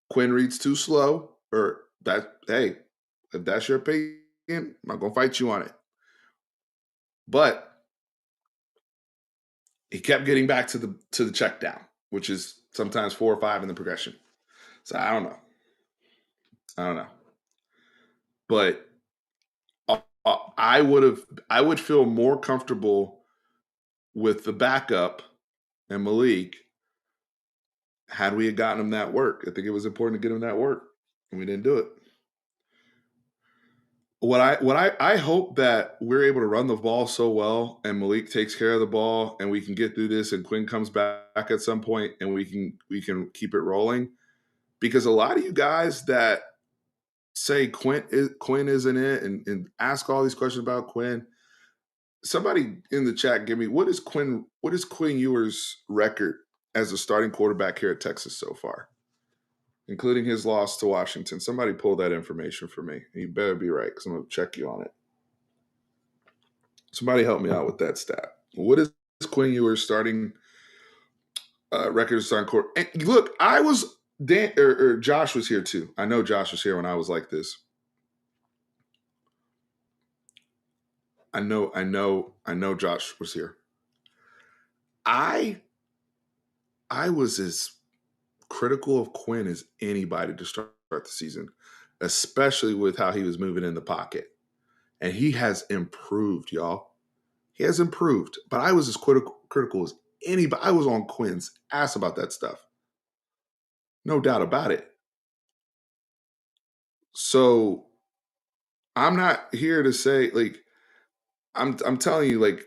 Quinn reads too slow, or that, hey, if that's your opinion, I'm not gonna fight you on it. But he kept getting back to the check down, which is sometimes 4 or 5 in the progression. So I don't know. But I would feel more comfortable with the backup and Malik had we had gotten him that work. I think it was important to get him that work, and we didn't do it. I hope that we're able to run the ball so well, and Malik takes care of the ball, and we can get through this, and Quinn comes back at some point, and we can keep it rolling. Because a lot of you guys that say Quinn isn't it, and ask all these questions about Quinn. Somebody in the chat, give me what is Quinn Ewers' record as a starting quarterback here at Texas so far, including his loss to Washington. Somebody pull that information for me. You better be right, because I'm going to check you on it. Somebody help me out with that stat. What is Quinn Ewers' starting record as starting quarterback? And look, I was Josh was here too. I know Josh was here when I was like this. I know Josh was here. I was as critical of Quinn as anybody to start the season, especially with how he was moving in the pocket. And he has improved, y'all. He has improved. But I was as critical as anybody. I was on Quinn's ass about that stuff. No doubt about it. So I'm not here to say, like, I'm telling you, like,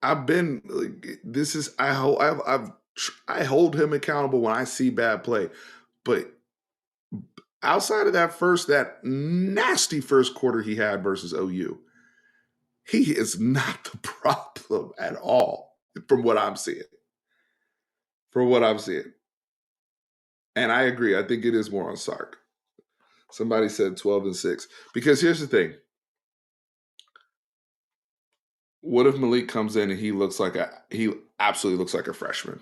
I've been like, this is I hold him accountable when I see bad play. But outside of that nasty first quarter he had versus OU, he is not the problem at all from what I'm seeing. And I agree. I think it is more on Sark. Somebody said 12-6. Because here's the thing. What if Malik comes in and he absolutely looks like a freshman?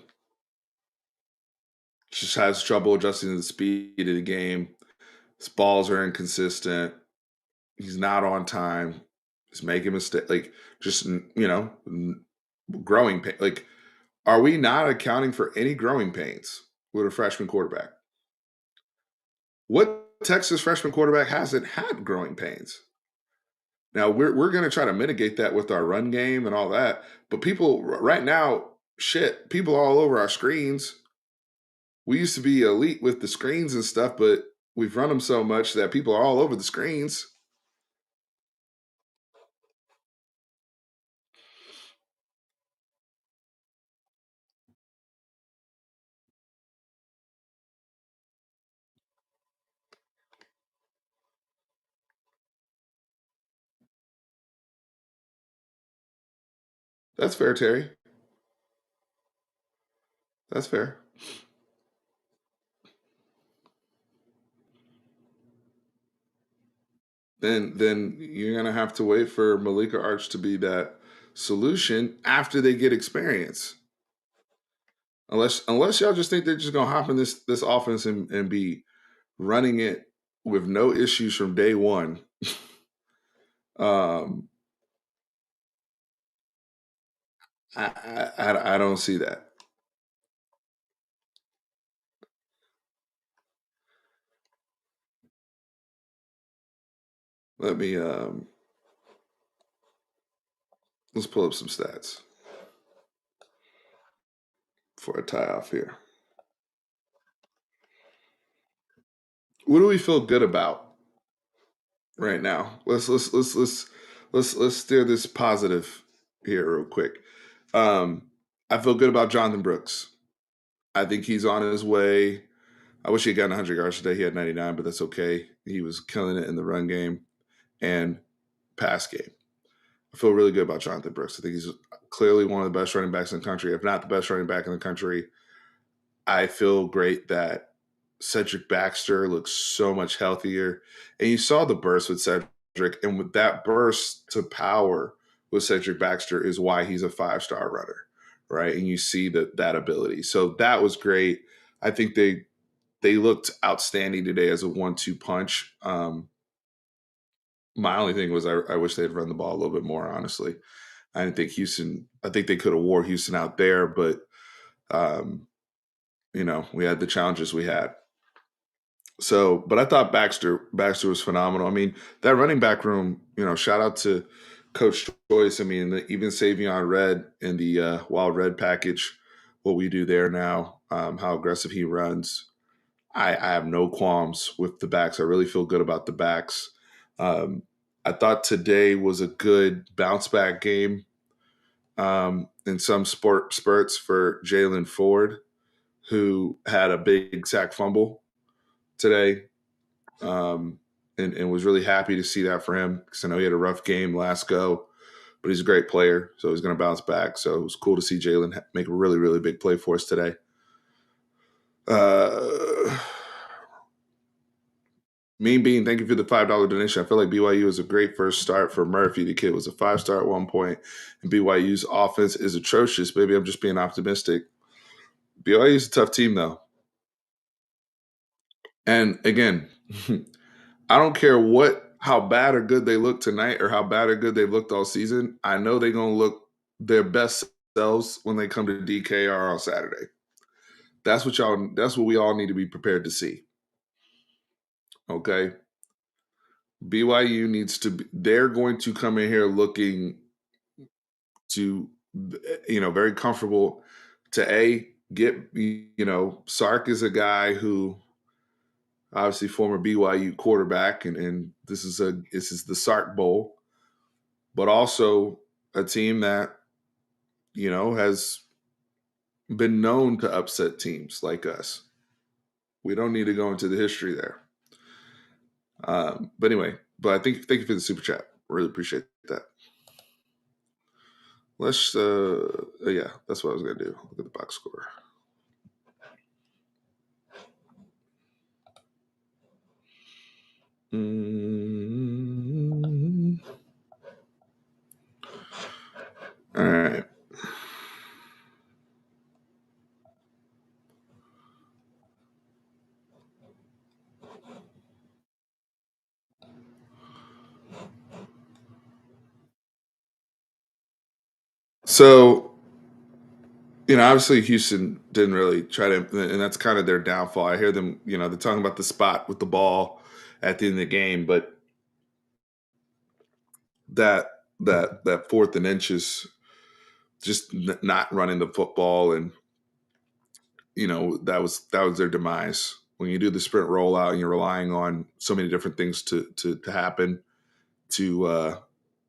Just has trouble adjusting to the speed of the game. His balls are inconsistent. He's not on time. He's making mistakes. Like, just, growing pain. Like, are we not accounting for any growing pains with a freshman quarterback? What Texas freshman quarterback hasn't had growing pains? Now, we're going to try to mitigate that with our run game and all that. But people right now, people all over our screens. We used to be elite with the screens and stuff, but we've run them so much that people are all over the screens. That's fair, Terry. That's fair. Then you're gonna have to wait for Malika Arch to be that solution after they get experience. Unless y'all just think they're just gonna hop in this offense and be running it with no issues from day one. um, I don't see that. Let me let's pull up some stats for a tie off here. What do we feel good about right now? Let's steer this positive here real quick. Um, I feel good about Jonathan Brooks. I think he's on his way. I wish he had gotten 100 yards today. He had 99, but that's okay. He was killing it in the run game and pass game. I feel really good about Jonathan Brooks. I think he's clearly one of the best running backs in the country, if not the best running back in the country. I feel great that Cedric Baxter looks so much healthier. And you saw the burst with Cedric, and with that burst to power with Cedric Baxter is why he's a 5-star runner, right? And you see that ability. So that was great. I think they looked outstanding today as a 1-2 punch. My only thing was I wish they'd run the ball a little bit more, honestly. I didn't think Houston, I think they could have wore Houston out there, but um, we had the challenges we had. So, but I thought Baxter was phenomenal. I mean, that running back room, shout out to Coach Joyce. I mean, even Savion Red in the Wild Red package, what we do there now, how aggressive he runs. I have no qualms with the backs. I really feel good about the backs. Um, I thought today was a good bounce back game in some spurts for Jalen Ford, who had a big sack fumble today, um, and was really happy to see that for him because I know he had a rough game last go, but he's a great player, so he's going to bounce back. So it was cool to see Jalen make a really, really big play for us today. Uh, Mean Bean, thank you for the $5 donation. I feel like BYU is a great first start for Murphy. The kid was a 5-star at one point, and BYU's offense is atrocious. Maybe I'm just being optimistic. BYU is a tough team, though. And again, I don't care how bad or good they look tonight or how bad or good they've looked all season. I know they're gonna look their best selves when they come to DKR on Saturday. That's what we all need to be prepared to see. Okay. BYU needs to be, they're going to come in here looking to very comfortable to get Sark is a guy who obviously former BYU quarterback, and this is the Sark Bowl, but also a team that has been known to upset teams like us. We don't need to go into the history there. But anyway, thank you for the super chat. Really appreciate that. Let's yeah, that's what I was gonna do. Look at the box score. All right. So, obviously Houston didn't really try to, and that's kind of their downfall. I hear them, they're talking about the spot with the ball at the end of the game, but that that fourth and inches, just not running the football, and that was their demise. When you do the sprint rollout and you're relying on so many different things to happen to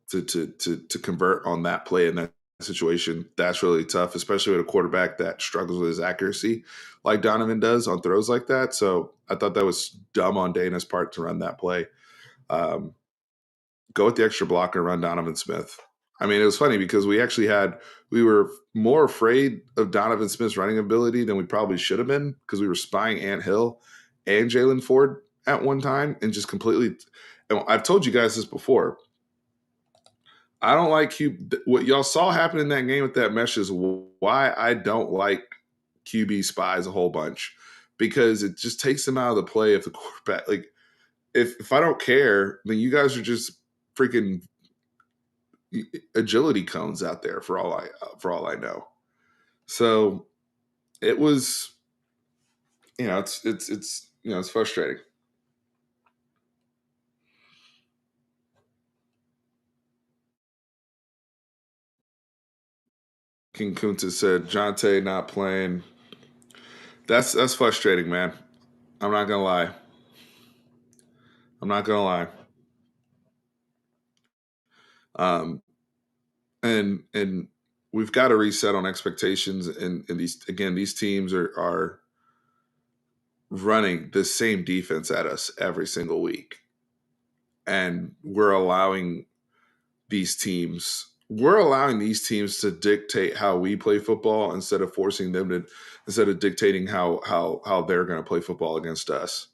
to convert on that play in that situation, that's really tough, especially with a quarterback that struggles with his accuracy like Donovan does on throws like that. So I thought that was dumb on Dana's part to run that play. Um, Go with the extra blocker and run Donovan Smith. I mean, it was funny because we were more afraid of Donovan Smith's running ability than we probably should have been because we were spying Ant Hill and Jalen Ford at one time and just completely. And I've told you guys this before. I don't like what y'all saw happen in that game with that mesh is why I don't like QB spies a whole bunch because it just takes them out of the play if the quarterback like if I don't care, then you guys are just freaking agility cones out there for all I know. So it was, it's it's frustrating. King Kunta said Jonte not playing. That's frustrating, man. I'm not gonna lie. I'm not gonna lie. Um, and we've got to reset on expectations. And these teams are running the same defense at us every single week, and we're allowing these teams to dictate how we play football instead of dictating how they're going to play football against us.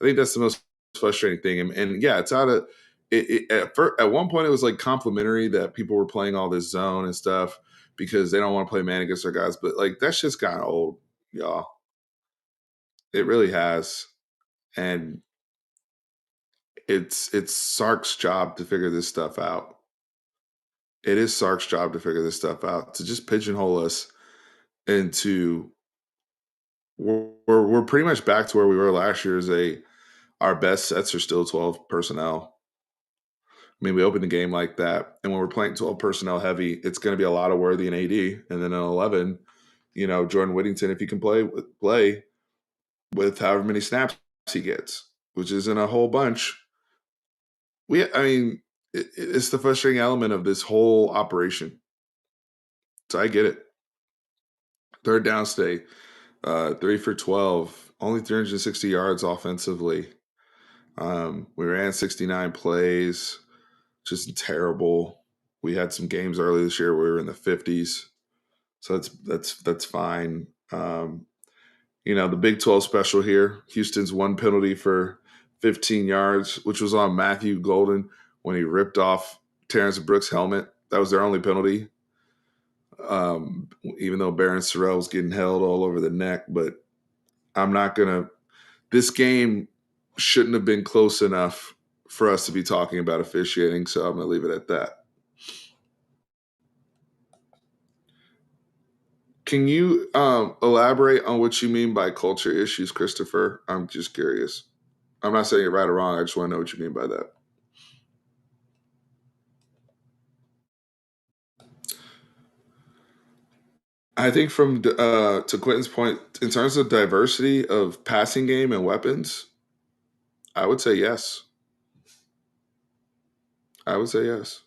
I think that's the most frustrating thing. And yeah, it's out of at one point it was like complimentary that people were playing all this zone and stuff because they don't want to play man against their guys, but like that's just kind of old, y'all. It really has, and it's Sark's job to figure this stuff out. It is Sark's job to figure this stuff out, to just pigeonhole us into we're pretty much back to where we were last year. Is a Our best sets are still 12 personnel. I mean, we opened the game like that, and when we're playing 12 personnel heavy, it's going to be a lot of Worthy and AD, and then an 11, Jordan Whittington if he can play with however many snaps he gets, which isn't a whole bunch. I mean, it's the frustrating element of this whole operation. So I get it. Third down stay, 3 for 12, only 360 yards offensively. We ran 69 plays, just terrible. We had some games early this year where we were in the 50s, so that's fine. The Big 12 special here. Houston's one penalty for 15 yards, which was on Matthew Golden when he ripped off Terrence Brooks' helmet. That was their only penalty. Even though Baron Sorrell was getting held all over the neck, but I'm not gonna. This game shouldn't have been close enough for us to be talking about officiating, so I'm gonna leave it at that. Can you elaborate on what you mean by culture issues, Christopher? I'm just curious. I'm not saying you're right or wrong. I just want to know what you mean by that. I think from to Quentin's point, in terms of diversity of passing game and weapons, I would say yes. I would say yes.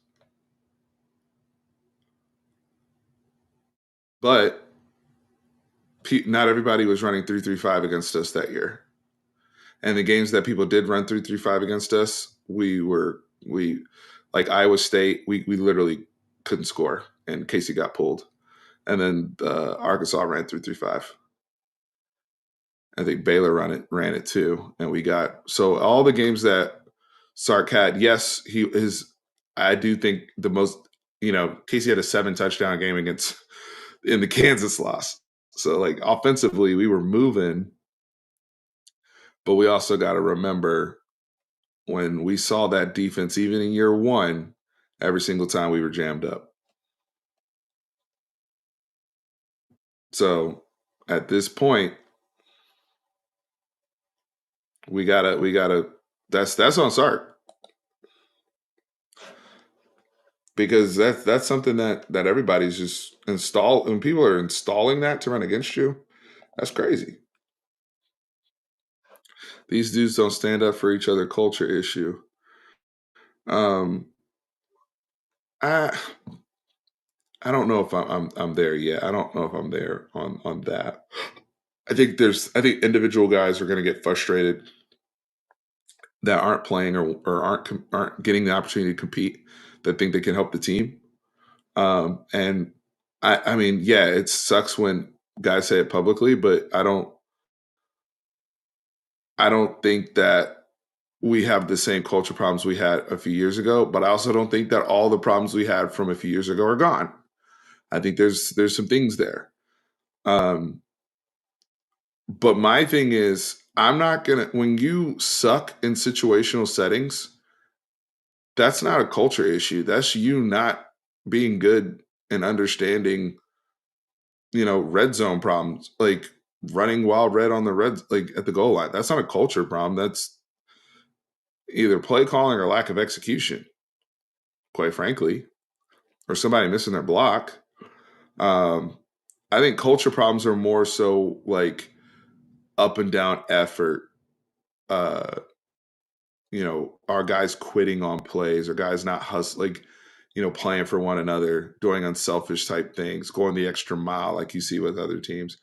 But not everybody was running 3-3-5 against us that year. And the games that people did run 3-3-5 against us, we like Iowa State, we literally couldn't score, and Casey got pulled. And then Arkansas ran 3-3-5. I think Baylor ran it too, and we got so all the games that Sark had. Yes, he is. I do think the most. Casey had a 7 touchdown game against in the Kansas loss. So like offensively, we were moving, but we also got to remember when we saw that defense, even in year one, every single time we were jammed up. So at this point, we gotta. That's on Sark because that's something that everybody's just installed. When people are installing that to run against you, that's crazy. These dudes don't stand up for each other. Culture issue. Um, I I don't know if I'm there yet. I don't know if I'm there on that. I think individual guys are going to get frustrated that aren't playing or aren't getting the opportunity to compete that think they can help the team. And I mean, yeah, it sucks when guys say it publicly, but I don't think that we have the same culture problems we had a few years ago, but I also don't think that all the problems we had from a few years ago are gone. I think there's some things there. Um, but my thing is, I'm not gonna when you suck in situational settings, that's not a culture issue. That's you not being good and understanding, red zone problems, like running wild red on the red, like at the goal line. That's not a culture problem. That's either play calling or lack of execution, quite frankly, or somebody missing their block. Um, I think culture problems are more so like up and down effort. Uh, our guys quitting on plays or guys not hustling, like, playing for one another, doing unselfish type things, going the extra mile like you see with other teams.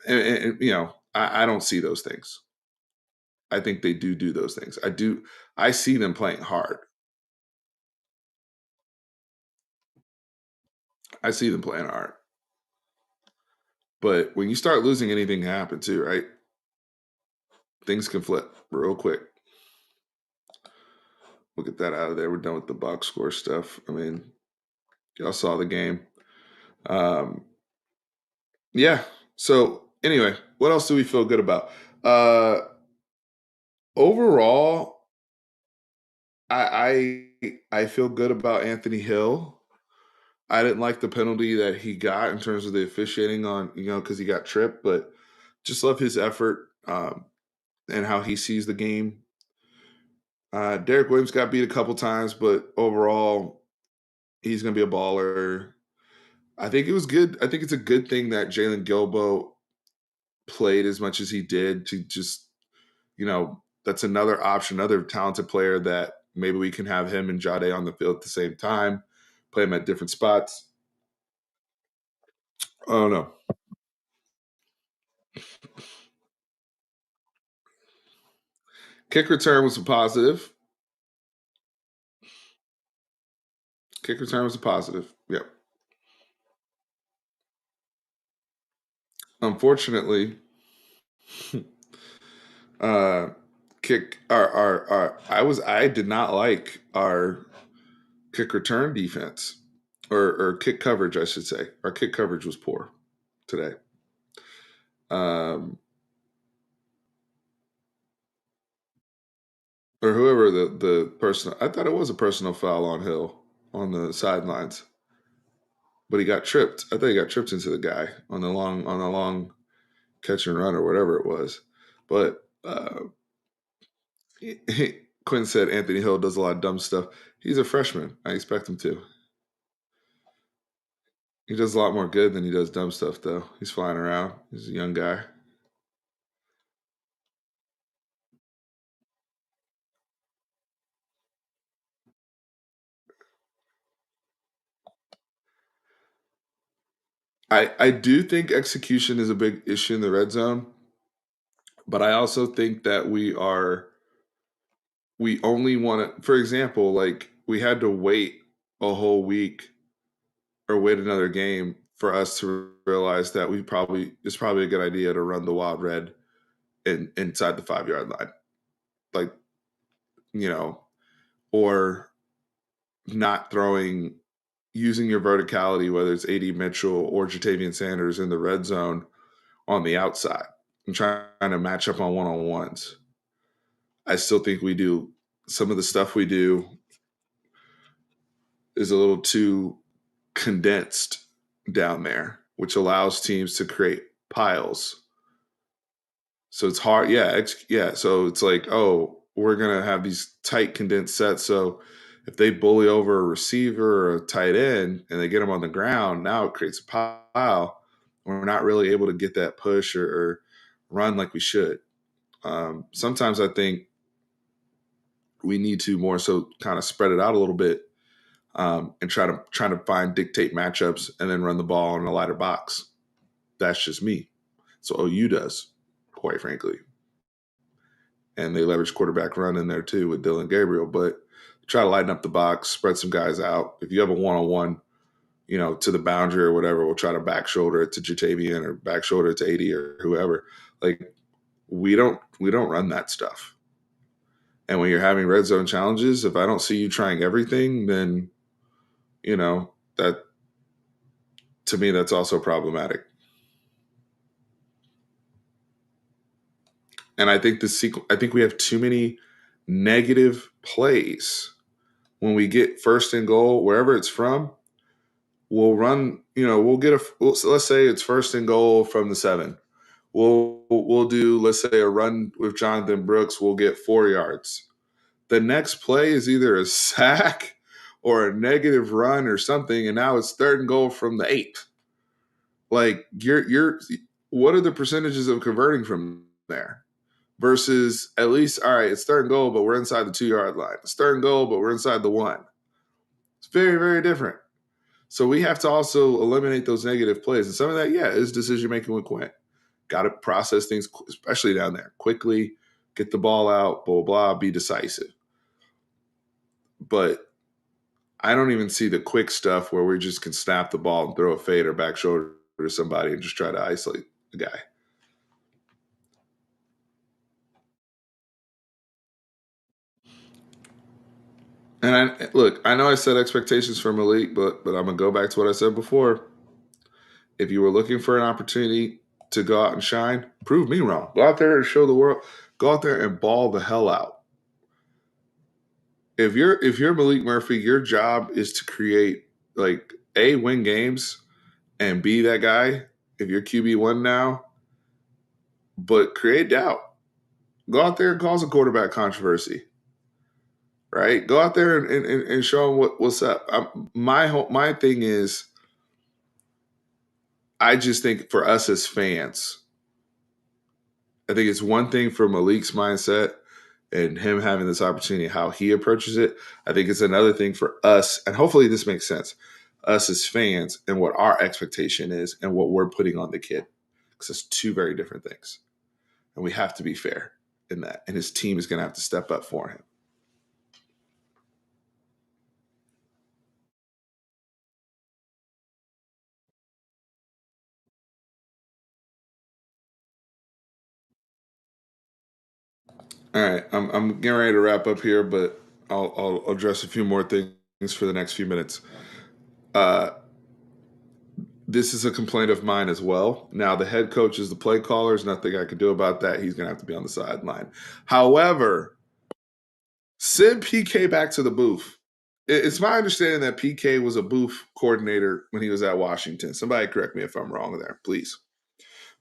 I don't see those things. I think they do those things. I do. I see them playing hard. I see them playing hard. But when you start losing, anything can happen too, right? Things can flip real quick. We'll get that out of there. We're done with the box score stuff. I mean, y'all saw the game. Um, yeah. So anyway, what else do we feel good about? Uh, Overall, I feel good about Anthony Hill. I didn't like the penalty that he got in terms of the officiating on, because he got tripped, but just love his effort, and how he sees the game. Derek Williams got beat a couple times, but overall, he's going to be a baller. I think it was good. I think it's a good thing that Jalen Gilbo played as much as he did to just, that's another option, another talented player that maybe we can have him and Jade on the field at the same time, play them at different spots. Oh no. Kick return was a positive. Kick return was a positive. Yep. Unfortunately, uh kick our I did not like our kick return defense, or kick coverage, I should say. Our kick coverage was poor today. Or whoever the person, I thought it was a personal foul on Hill on the sidelines, but he got tripped. I thought he got tripped into the guy on the long catch and run or whatever it was. But Quinn said Anthony Hill does a lot of dumb stuff. He's a freshman. I expect him to. He does a lot more good than he does dumb stuff, though. He's flying around. He's a young guy. I do think execution is a big issue in the red zone, but I also think that we only want to, for example, like we had to wait a whole week or wait another game for us to realize that it's probably a good idea to run the wild red inside the 5 yard line, like, you know, or not throwing, using your verticality, whether it's AD Mitchell or Jatavian Sanders in the red zone on the outside and trying to match up on one-on-ones. I still think we do some of the stuff we do is a little too condensed down there, which allows teams to create piles. So it's hard. Yeah. Yeah. So it's like, oh, we're going to have these tight condensed sets. So if they bully over a receiver or a tight end and they get them on the ground, now it creates a pile. We're not really able to get that push or run like we should. Sometimes I think we need to more so kind of spread it out a little bit, and try to find dictate matchups and then run the ball in a lighter box. That's just me. So OU does, quite frankly, and they leverage quarterback run in there too with Dylan Gabriel. But try to lighten up the box, spread some guys out. If you have a one-on-one, to the boundary or whatever. We'll try to back shoulder it to Jatavian or back shoulder it to 80 or whoever. Like we don't run that stuff. And when you're having red zone challenges, if I don't see you trying everything, then that to me that's also problematic. And I think we have too many negative plays when we get first and goal wherever it's from. We'll run, so let's say it's first and goal from the 7. We'll do, let's say, a run with Jonathan Brooks. We'll get 4 yards. The next play is either a sack or a negative run or something, and now it's third and goal from the 8. Like you're what are the percentages of converting from there? Versus at least, all right, it's third and goal, but we're inside the 2-yard line. It's third and goal, but we're inside the 1. It's very, very different. So we have to also eliminate those negative plays. And some of that, is decision making with Quinn. Got to process things, especially down there, quickly, get the ball out, blah, blah, be decisive. But I don't even see the quick stuff where we just can snap the ball and throw a fade or back shoulder to somebody and just try to isolate the guy. And I know I set expectations for Malik, but I'm gonna go back to what I said before. If you were looking for an opportunity to go out and shine, prove me wrong. Go out there and show the world. Go out there and ball the hell out. If you're Malik Murphy, your job is to create, like, A, win games, and B, that guy. If you're QB1 now, but create doubt. Go out there and cause a quarterback controversy. Right? Go out there and show them what's up. My thing is, I just think for us as fans, I think it's one thing for Malik's mindset and him having this opportunity, how he approaches it. I think it's another thing for us, and hopefully this makes sense, us as fans and what our expectation is and what we're putting on the kid. Because it's two very different things. And we have to be fair in that. And his team is going to have to step up for him. All right, I'm getting ready to wrap up here, but I'll address a few more things for the next few minutes. Uh, this is a complaint of mine as well. Now, the head coach is the play caller. There's nothing I can do about that. He's going to have to be on the sideline. However, send PK back to the booth. It's my understanding that PK was a booth coordinator when he was at Washington. Somebody correct me if I'm wrong there, please.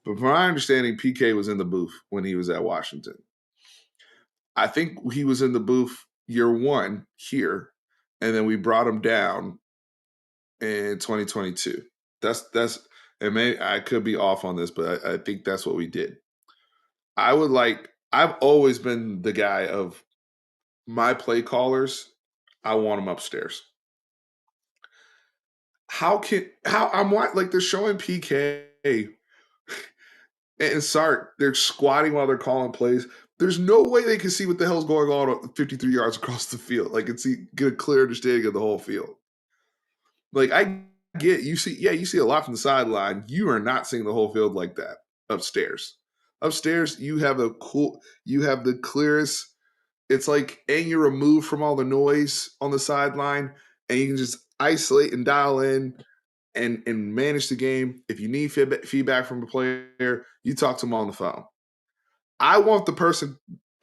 But from my understanding, PK was in the booth when he was at Washington. I think he was in the booth year 1 here, and then we brought him down in 2022. That's and maybe I could be off on this, but I think that's what we did. I've always been the guy of my play callers. I want them upstairs. How I'm like they're showing PK and Sark, they're squatting while they're calling plays. There's no way they can see what the hell's going on 53 yards across the field. Like, get a clear understanding of the whole field. Like, I get you see a lot from the sideline. You are not seeing the whole field like that upstairs. Upstairs, you have the clearest. It's like, and you're removed from all the noise on the sideline, and you can just isolate and dial in and manage the game. If you need feedback from a player, you talk to them on the phone. I want the person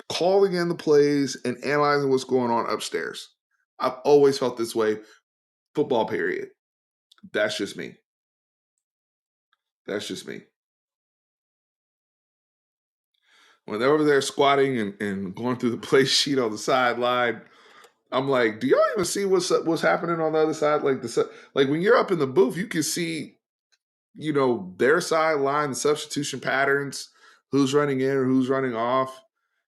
calling in the plays and analyzing what's going on upstairs. I've always felt this way, football period. That's just me. That's just me. When they're over there squatting and going through the play sheet on the sideline, I'm like, do y'all even see what's happening on the other side? Like when you're up in the booth, you can see, their sideline, the substitution patterns, who's running in or who's running off.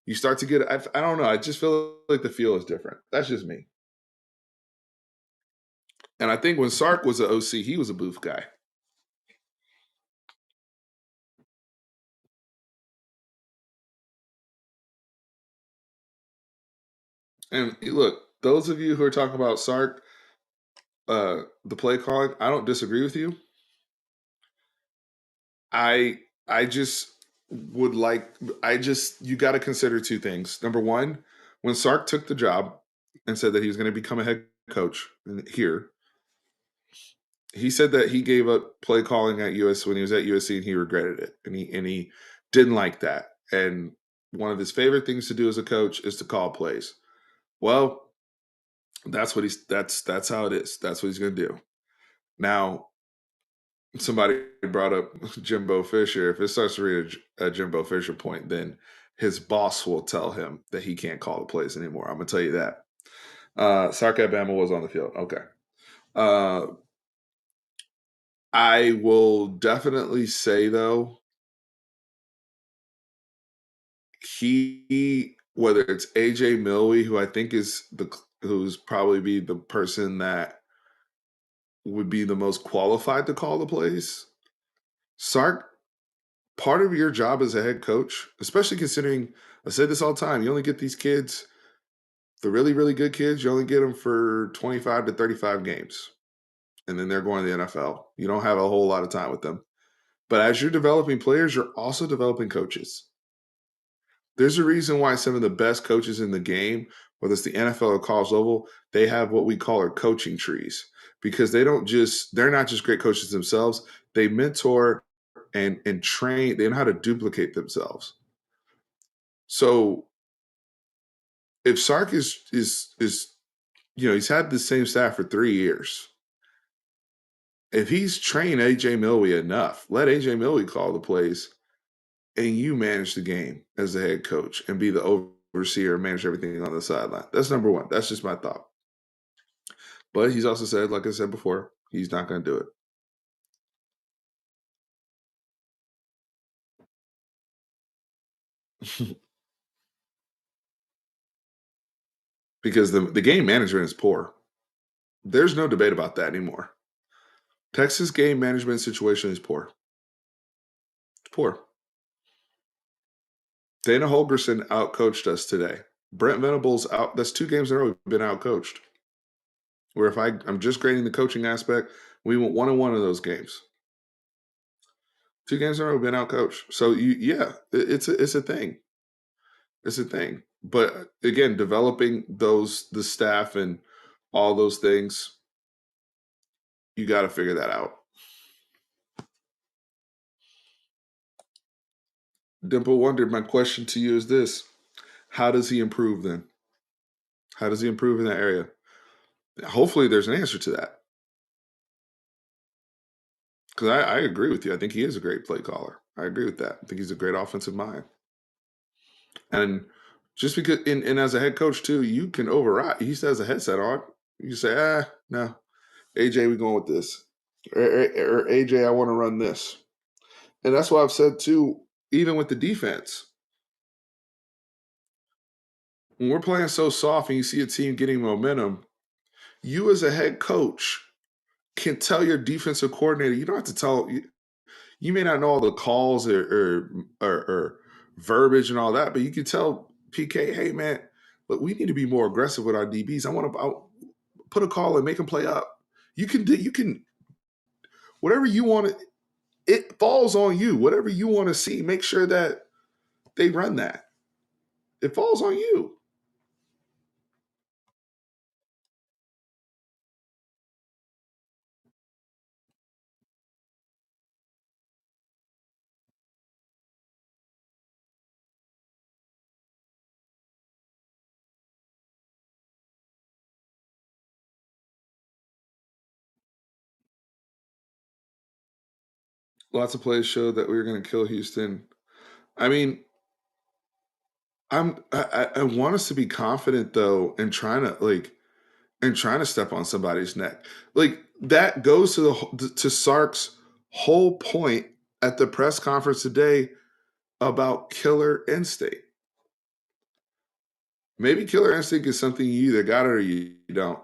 You start to get, I don't know. I just feel like the feel is different. That's just me. And I think when Sark was an OC, he was a booth guy. And look, those of you who are talking about Sark, the play calling, I don't disagree with you. I just would like I just you got to consider two things. Number one, when Sark took the job and said that he was going to become a head coach here, he said that he gave up play calling at US when he was at USC and he regretted it. And he didn't like that. And one of his favorite things to do as a coach is to call plays. Well, that's how it is. That's what he's going to do. Now, somebody brought up Jimbo Fisher. If it starts to reach a Jimbo Fisher point, then his boss will tell him that he can't call the plays anymore. I'm gonna tell you that. Sark Alabama was on the field. Okay. Uh, I will definitely say though, he whether it's AJ Milwee, who I think is who's probably be the person that would be the most qualified to call the plays. Sark, part of your job as a head coach, especially considering I say this all the time, you only get these kids, the really, really good kids, you only get them for 25 to 35 games. And then they're going to the NFL. You don't have a whole lot of time with them. But as you're developing players, you're also developing coaches. There's a reason why some of the best coaches in the game, whether it's the NFL or college level, they have what we call our coaching trees because they're not just great coaches themselves. They mentor and train. They know how to duplicate themselves. So if Sark is he's had the same staff for 3 years. If he's trained AJ Milwee enough, let AJ Milwee call the plays and you manage the game as the head coach and be the overseer and manage everything on the sideline. That's number one. That's just my thought. But he's also said, like I said before, he's not going to do it. Because the game management is poor. There's no debate about that anymore. Texas game management situation is poor. It's poor. Dana Holgerson outcoached us today. Brent Venables out. That's 2 games in a row we've been outcoached. Where if I'm just grading the coaching aspect, we went 1-1 in those games. 2 games in a row we've been outcoached. So it's a thing. It's a thing. But again, developing the staff and all those things, you got to figure that out. Dimple wondered, my question to you is this: how does he improve then? How does he improve in that area? Hopefully, there's an answer to that. Because I agree with you. I think he is a great play caller. I agree with that. I think he's a great offensive mind. And just because, and as a head coach too, you can override. He still has a headset on. You say, no, AJ, we're going with this. Or AJ, I want to run this. And that's why I've said too, even with the defense, when we're playing so soft and you see a team getting momentum, you as a head coach can tell your defensive coordinator, you don't have to tell, you may not know all the calls or verbiage and all that, but you can tell PK, hey man, look, we need to be more aggressive with our DBs. I want to put a call and make them play up. You can whatever you want to. It falls on you. Whatever you want to see, make sure that they run that. It falls on you. Lots of plays showed that we were going to kill Houston. I mean, I want us to be confident though, and trying to step on somebody's neck. Like that goes to to Sark's whole point at the press conference today about killer instinct. Maybe killer instinct is something you either got it or you don't.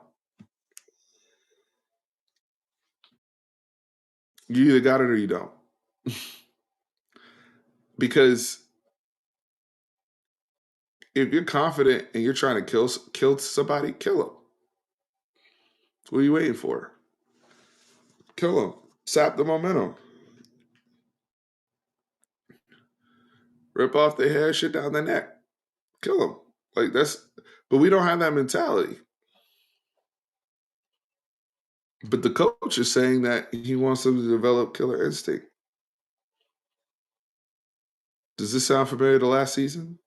You either got it or you don't. Because if you're confident and you're trying to kill somebody, kill them. What are you waiting for? Kill them. Sap the momentum. Rip off their hair, shit down their neck. Kill them. Like that's. But we don't have that mentality. But the coach is saying that he wants them to develop killer instinct. Does this sound familiar to last season?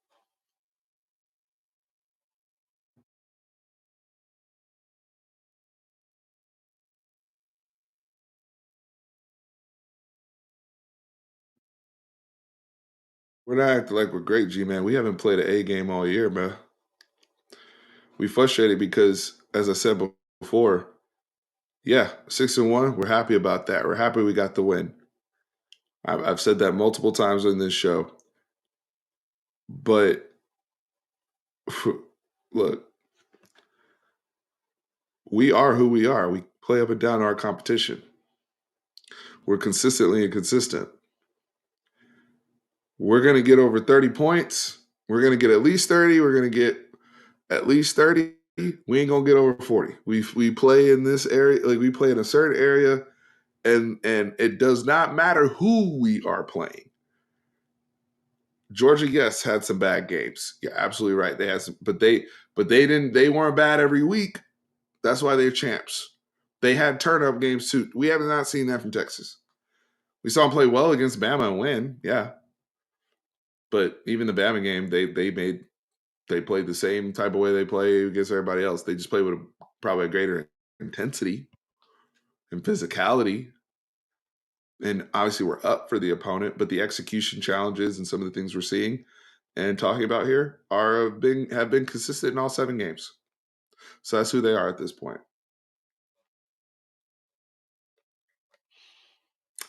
We're not acting like we're great, G man. We haven't played an A game all year, man. We frustrated because, as I said before, yeah, 6-1. We're happy about that. We're happy we got the win. I've said that multiple times in this show. But look, we are who we are. We play up and down our competition. We're consistently inconsistent. We're going to get over 30 points. We're going to get at least 30. We're going to get at least 30. We ain't going to get over 40. We play in this area, like we play in a certain area, and it does not matter who we are playing. Georgia, yes, had some bad games. You're absolutely right. They had some, but they didn't. They weren't bad every week. That's why they're champs. They had turn-up games too. We have not seen that from Texas. We saw them play well against Bama and win, yeah. But even the Bama game, they played the same type of way they play against everybody else. They just played with probably a greater intensity and physicality. And obviously, we're up for the opponent, but the execution challenges and some of the things we're seeing and talking about here have been consistent in all 7 games. So that's who they are at this point.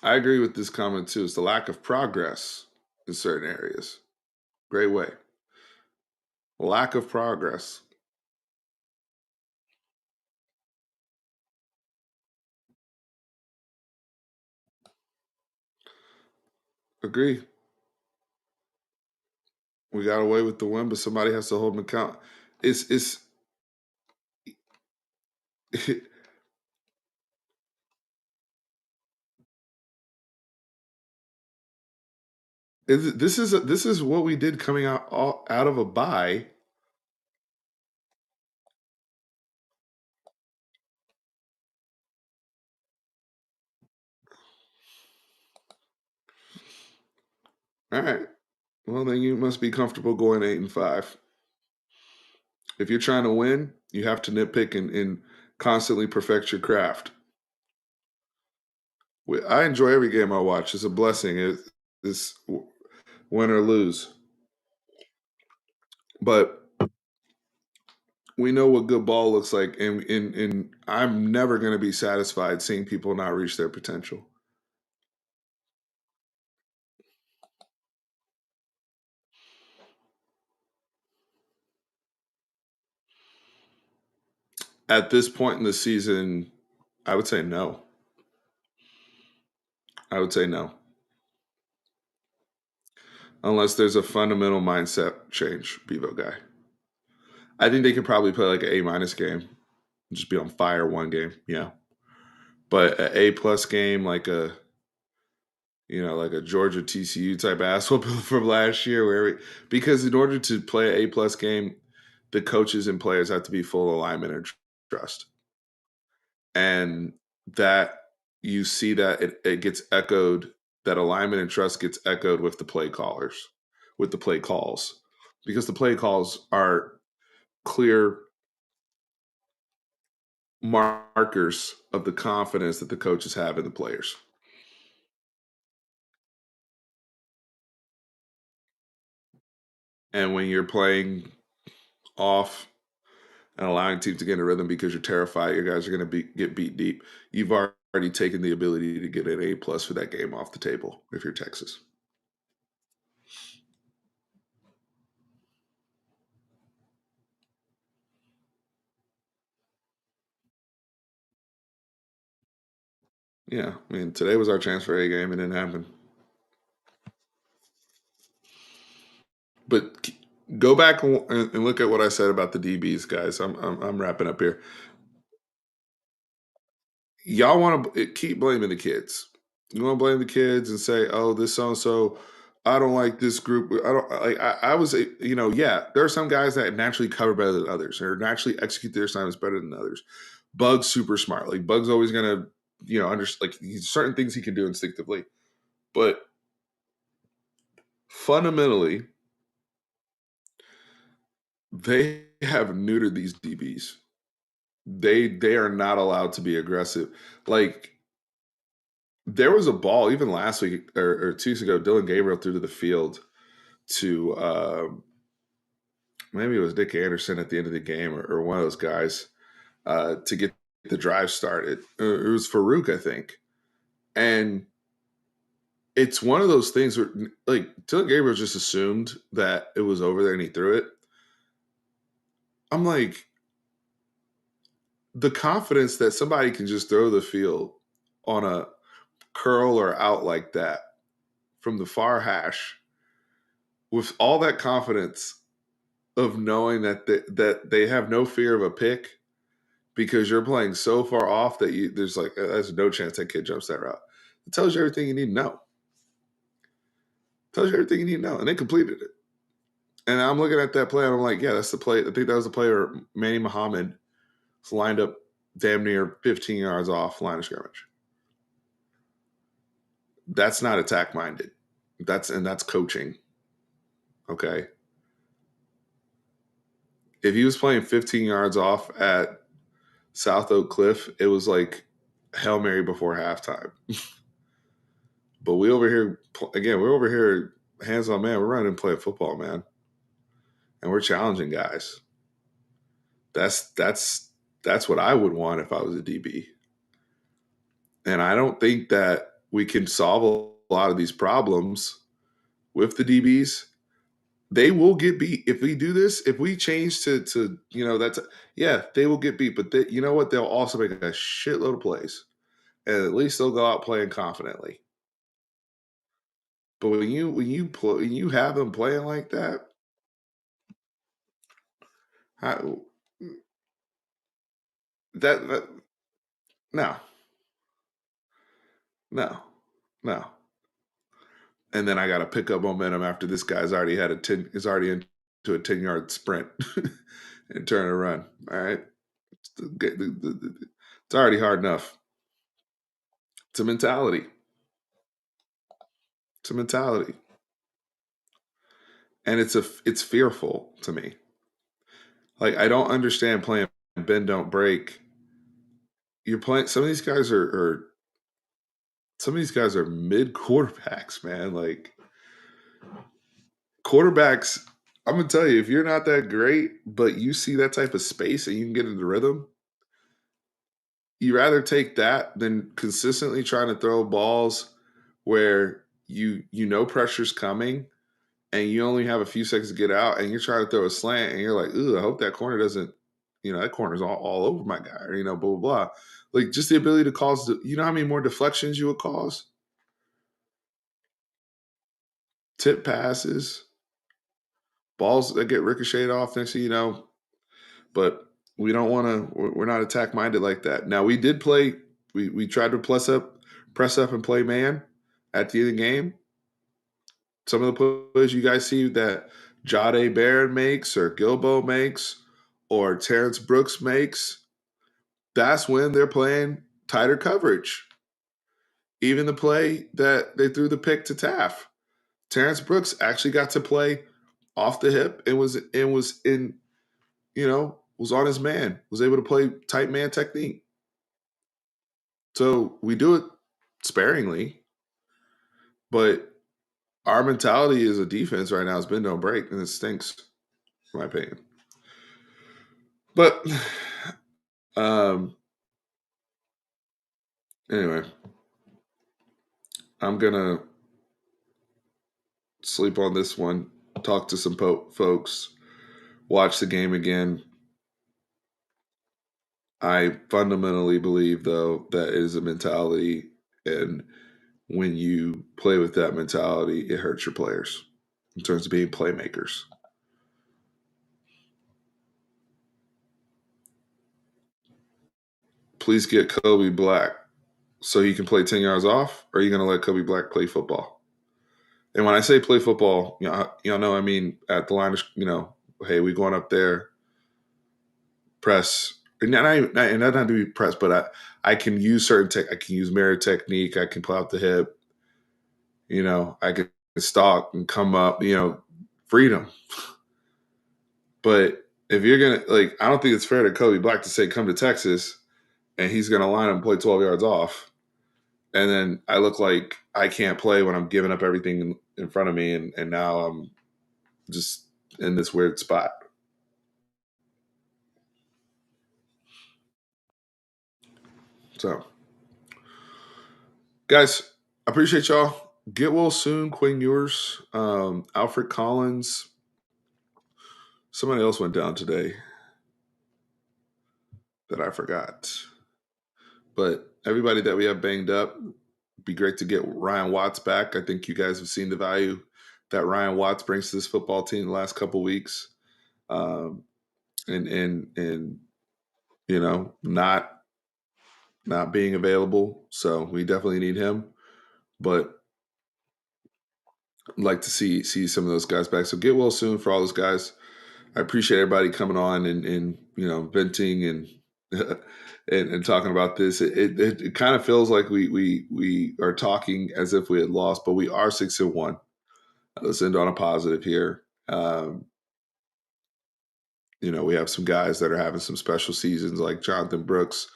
I agree with this comment too. It's the lack of progress in certain areas. Great way. Lack of progress. Agree. We got away with the win, but somebody has to hold them account. It's this is what we did coming out of a bye. All right. Well, then you must be comfortable going 8-5. If you're trying to win, you have to nitpick and constantly perfect your craft. I enjoy every game I watch. It's a blessing. It's win or lose. But we know what good ball looks like, and I'm never going to be satisfied seeing people not reach their potential. At this point in the season, I would say no. I would say no. Unless there's a fundamental mindset change, Bevo guy. I think they could probably play like an A- game, just be on fire one game, yeah. But an A+ game, like a like a Georgia TCU type ass whooping from last year, because in order to play an A+ game, the coaches and players have to be full alignment and trust, and that you see that it gets echoed. That alignment and trust gets echoed with the play callers, with the play calls, because the play calls are clear markers of the confidence that the coaches have in the players. And when you're playing off and allowing teams to get in a rhythm because you're terrified your guys are going to get beat deep, you've already taken the ability to get an A+ for that game off the table if you're Texas. Yeah, I mean, today was our chance for A game. It didn't happen. But go back and look at what I said about the DBs, guys. I'm wrapping up here. y'all want to keep blaming the kids. You want to blame the kids and say, "Oh, this so and so." I don't like this group. I don't like. I was, yeah. There are some guys that naturally cover better than others, or naturally execute their assignments better than others. Bug's super smart. Like Bug's always gonna, like certain things he can do instinctively, but fundamentally, they have neutered these DBs. They are not allowed to be aggressive. Like there was a ball even last week or 2 weeks ago. Dylan Gabriel threw to the field to maybe it was Nick Anderson at the end of the game or one of those guys to get the drive started. It was Farouk, I think, and it's one of those things where like Dylan Gabriel just assumed that it was over there and he threw it. I'm like, the confidence that somebody can just throw the field on a curl or out like that from the far hash with all that confidence of knowing that they have no fear of a pick because you're playing so far off that there's like there's no chance that kid jumps that route. It tells you everything you need to know. It tells you everything you need to know, and they completed it. And I'm looking at that play, and I'm like, yeah, that's the play. I think that was the play where Manny Muhammad was lined up damn near 15 yards off line of scrimmage. That's not attack minded. That's coaching. Okay. If he was playing 15 yards off at South Oak Cliff, it was like Hail Mary before halftime. But we over here again. We're over here hands on man. We're running and playing football, man, and we're challenging guys. That's what I would want if I was a DB. And I don't think that we can solve a lot of these problems with the DBs. They will get beat if we do this. If we change to that's yeah, they will get beat. But you know what? They'll also make a shitload of plays, and at least they'll go out playing confidently. But when you have them playing like that, how, that no, no, no. And then I got to pick up momentum after this guy's already had is already into a 10-yard sprint and turn and run. All right, it's already hard enough. It's a mentality. It's a mentality, and it's fearful to me. Like I don't understand playing bend don't break. You're playing some of these guys are some of these guys are mid quarterbacks, man. Like quarterbacks, I'm gonna tell you, if you're not that great, but you see that type of space and you can get into rhythm, you rather take that than consistently trying to throw balls where you know pressure's coming and you only have a few seconds to get out and you're trying to throw a slant and you're like, ooh, I hope that corner doesn't, that corner's all over my guy, or blah blah blah. Like just the ability to cause how many more deflections you would cause? Tip passes, balls that get ricocheted off next thing you know. But we don't want to. We're not attack minded like that. Now we did play. We tried to press up, and play man at the end of the game. Some of the plays you guys see that Jade Barron makes, or Gilbo makes, or Terrence Brooks makes. That's when they're playing tighter coverage. Even the play that they threw the pick to Taff, Terrence Brooks actually got to play off the hip and was in was on his man, was able to play tight man technique. So we do it sparingly, but our mentality as a defense right now has been don't break, and it stinks, in my opinion. But anyway, I'm gonna sleep on this one, talk to some folks, watch the game again. I fundamentally believe, though, that it is a mentality, and when you play with that mentality, it hurts your players in terms of being playmakers. please get Kobe Black so he can play 10 yards off, or are you going to let Kobe Black play football? And when I say play football, y'all know I mean at the line of, hey, we going up there, press. And not to be pressed, but I can use certain tech. I can use mirror technique. I can pull out the hip. I can stalk and come up, freedom. But if you're going to, I don't think it's fair to Kobe Black to say, come to Texas, and he's going to line up and play 12 yards off. And then I look like I can't play when I'm giving up everything in front of me. And now I'm just in this weird spot. So, guys, I appreciate y'all. Get well soon, Quinn Ewers, Alfred Collins. Somebody else went down today that I forgot. But everybody that we have banged up, be great to get Ryan Watts back. I think you guys have seen the value that Ryan Watts brings to this football team the last couple of weeks. And not being available. So we definitely need him. But I'd like to see some of those guys back. So get well soon for all those guys. I appreciate everybody coming on and venting and and talking about this. It kind of feels like we are talking as if we had lost, but we are 6-1. Let's end on a positive here. We have some guys that are having some special seasons, like Jonathan Brooks.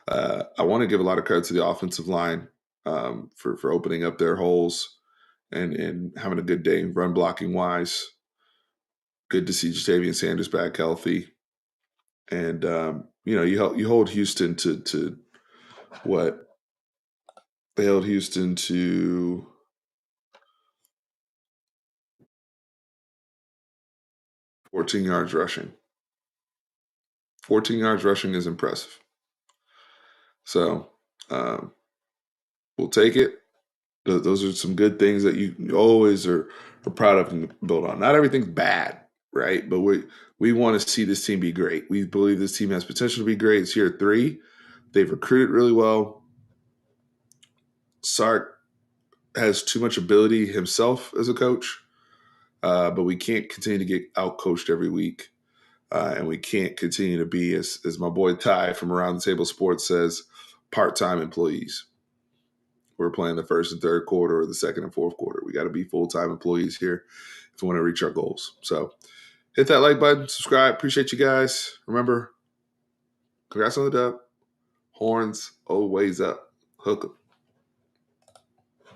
I want to give a lot of credit to the offensive line for opening up their holes and having a good day run blocking wise. Good to see Jatavian Sanders back healthy. And, you hold Houston to what? They held Houston to 14 yards rushing. 14 yards rushing is impressive. So we'll take it. Those are some good things that you always are proud of and build on. Not everything's bad, right? But we want to see this team be great. We believe this team has potential to be great. It's year 3. They've recruited really well. Sark has too much ability himself as a coach, but we can't continue to get out-coached every week. And we can't continue to be, as my boy Ty from Around the Table Sports says, part-time employees. We're playing the first and third quarter or the second and fourth quarter. We got to be full-time employees here if we want to reach our goals. So hit that like button, subscribe. Appreciate you guys. Remember, congrats on the dub. Horns always up. Hook 'em.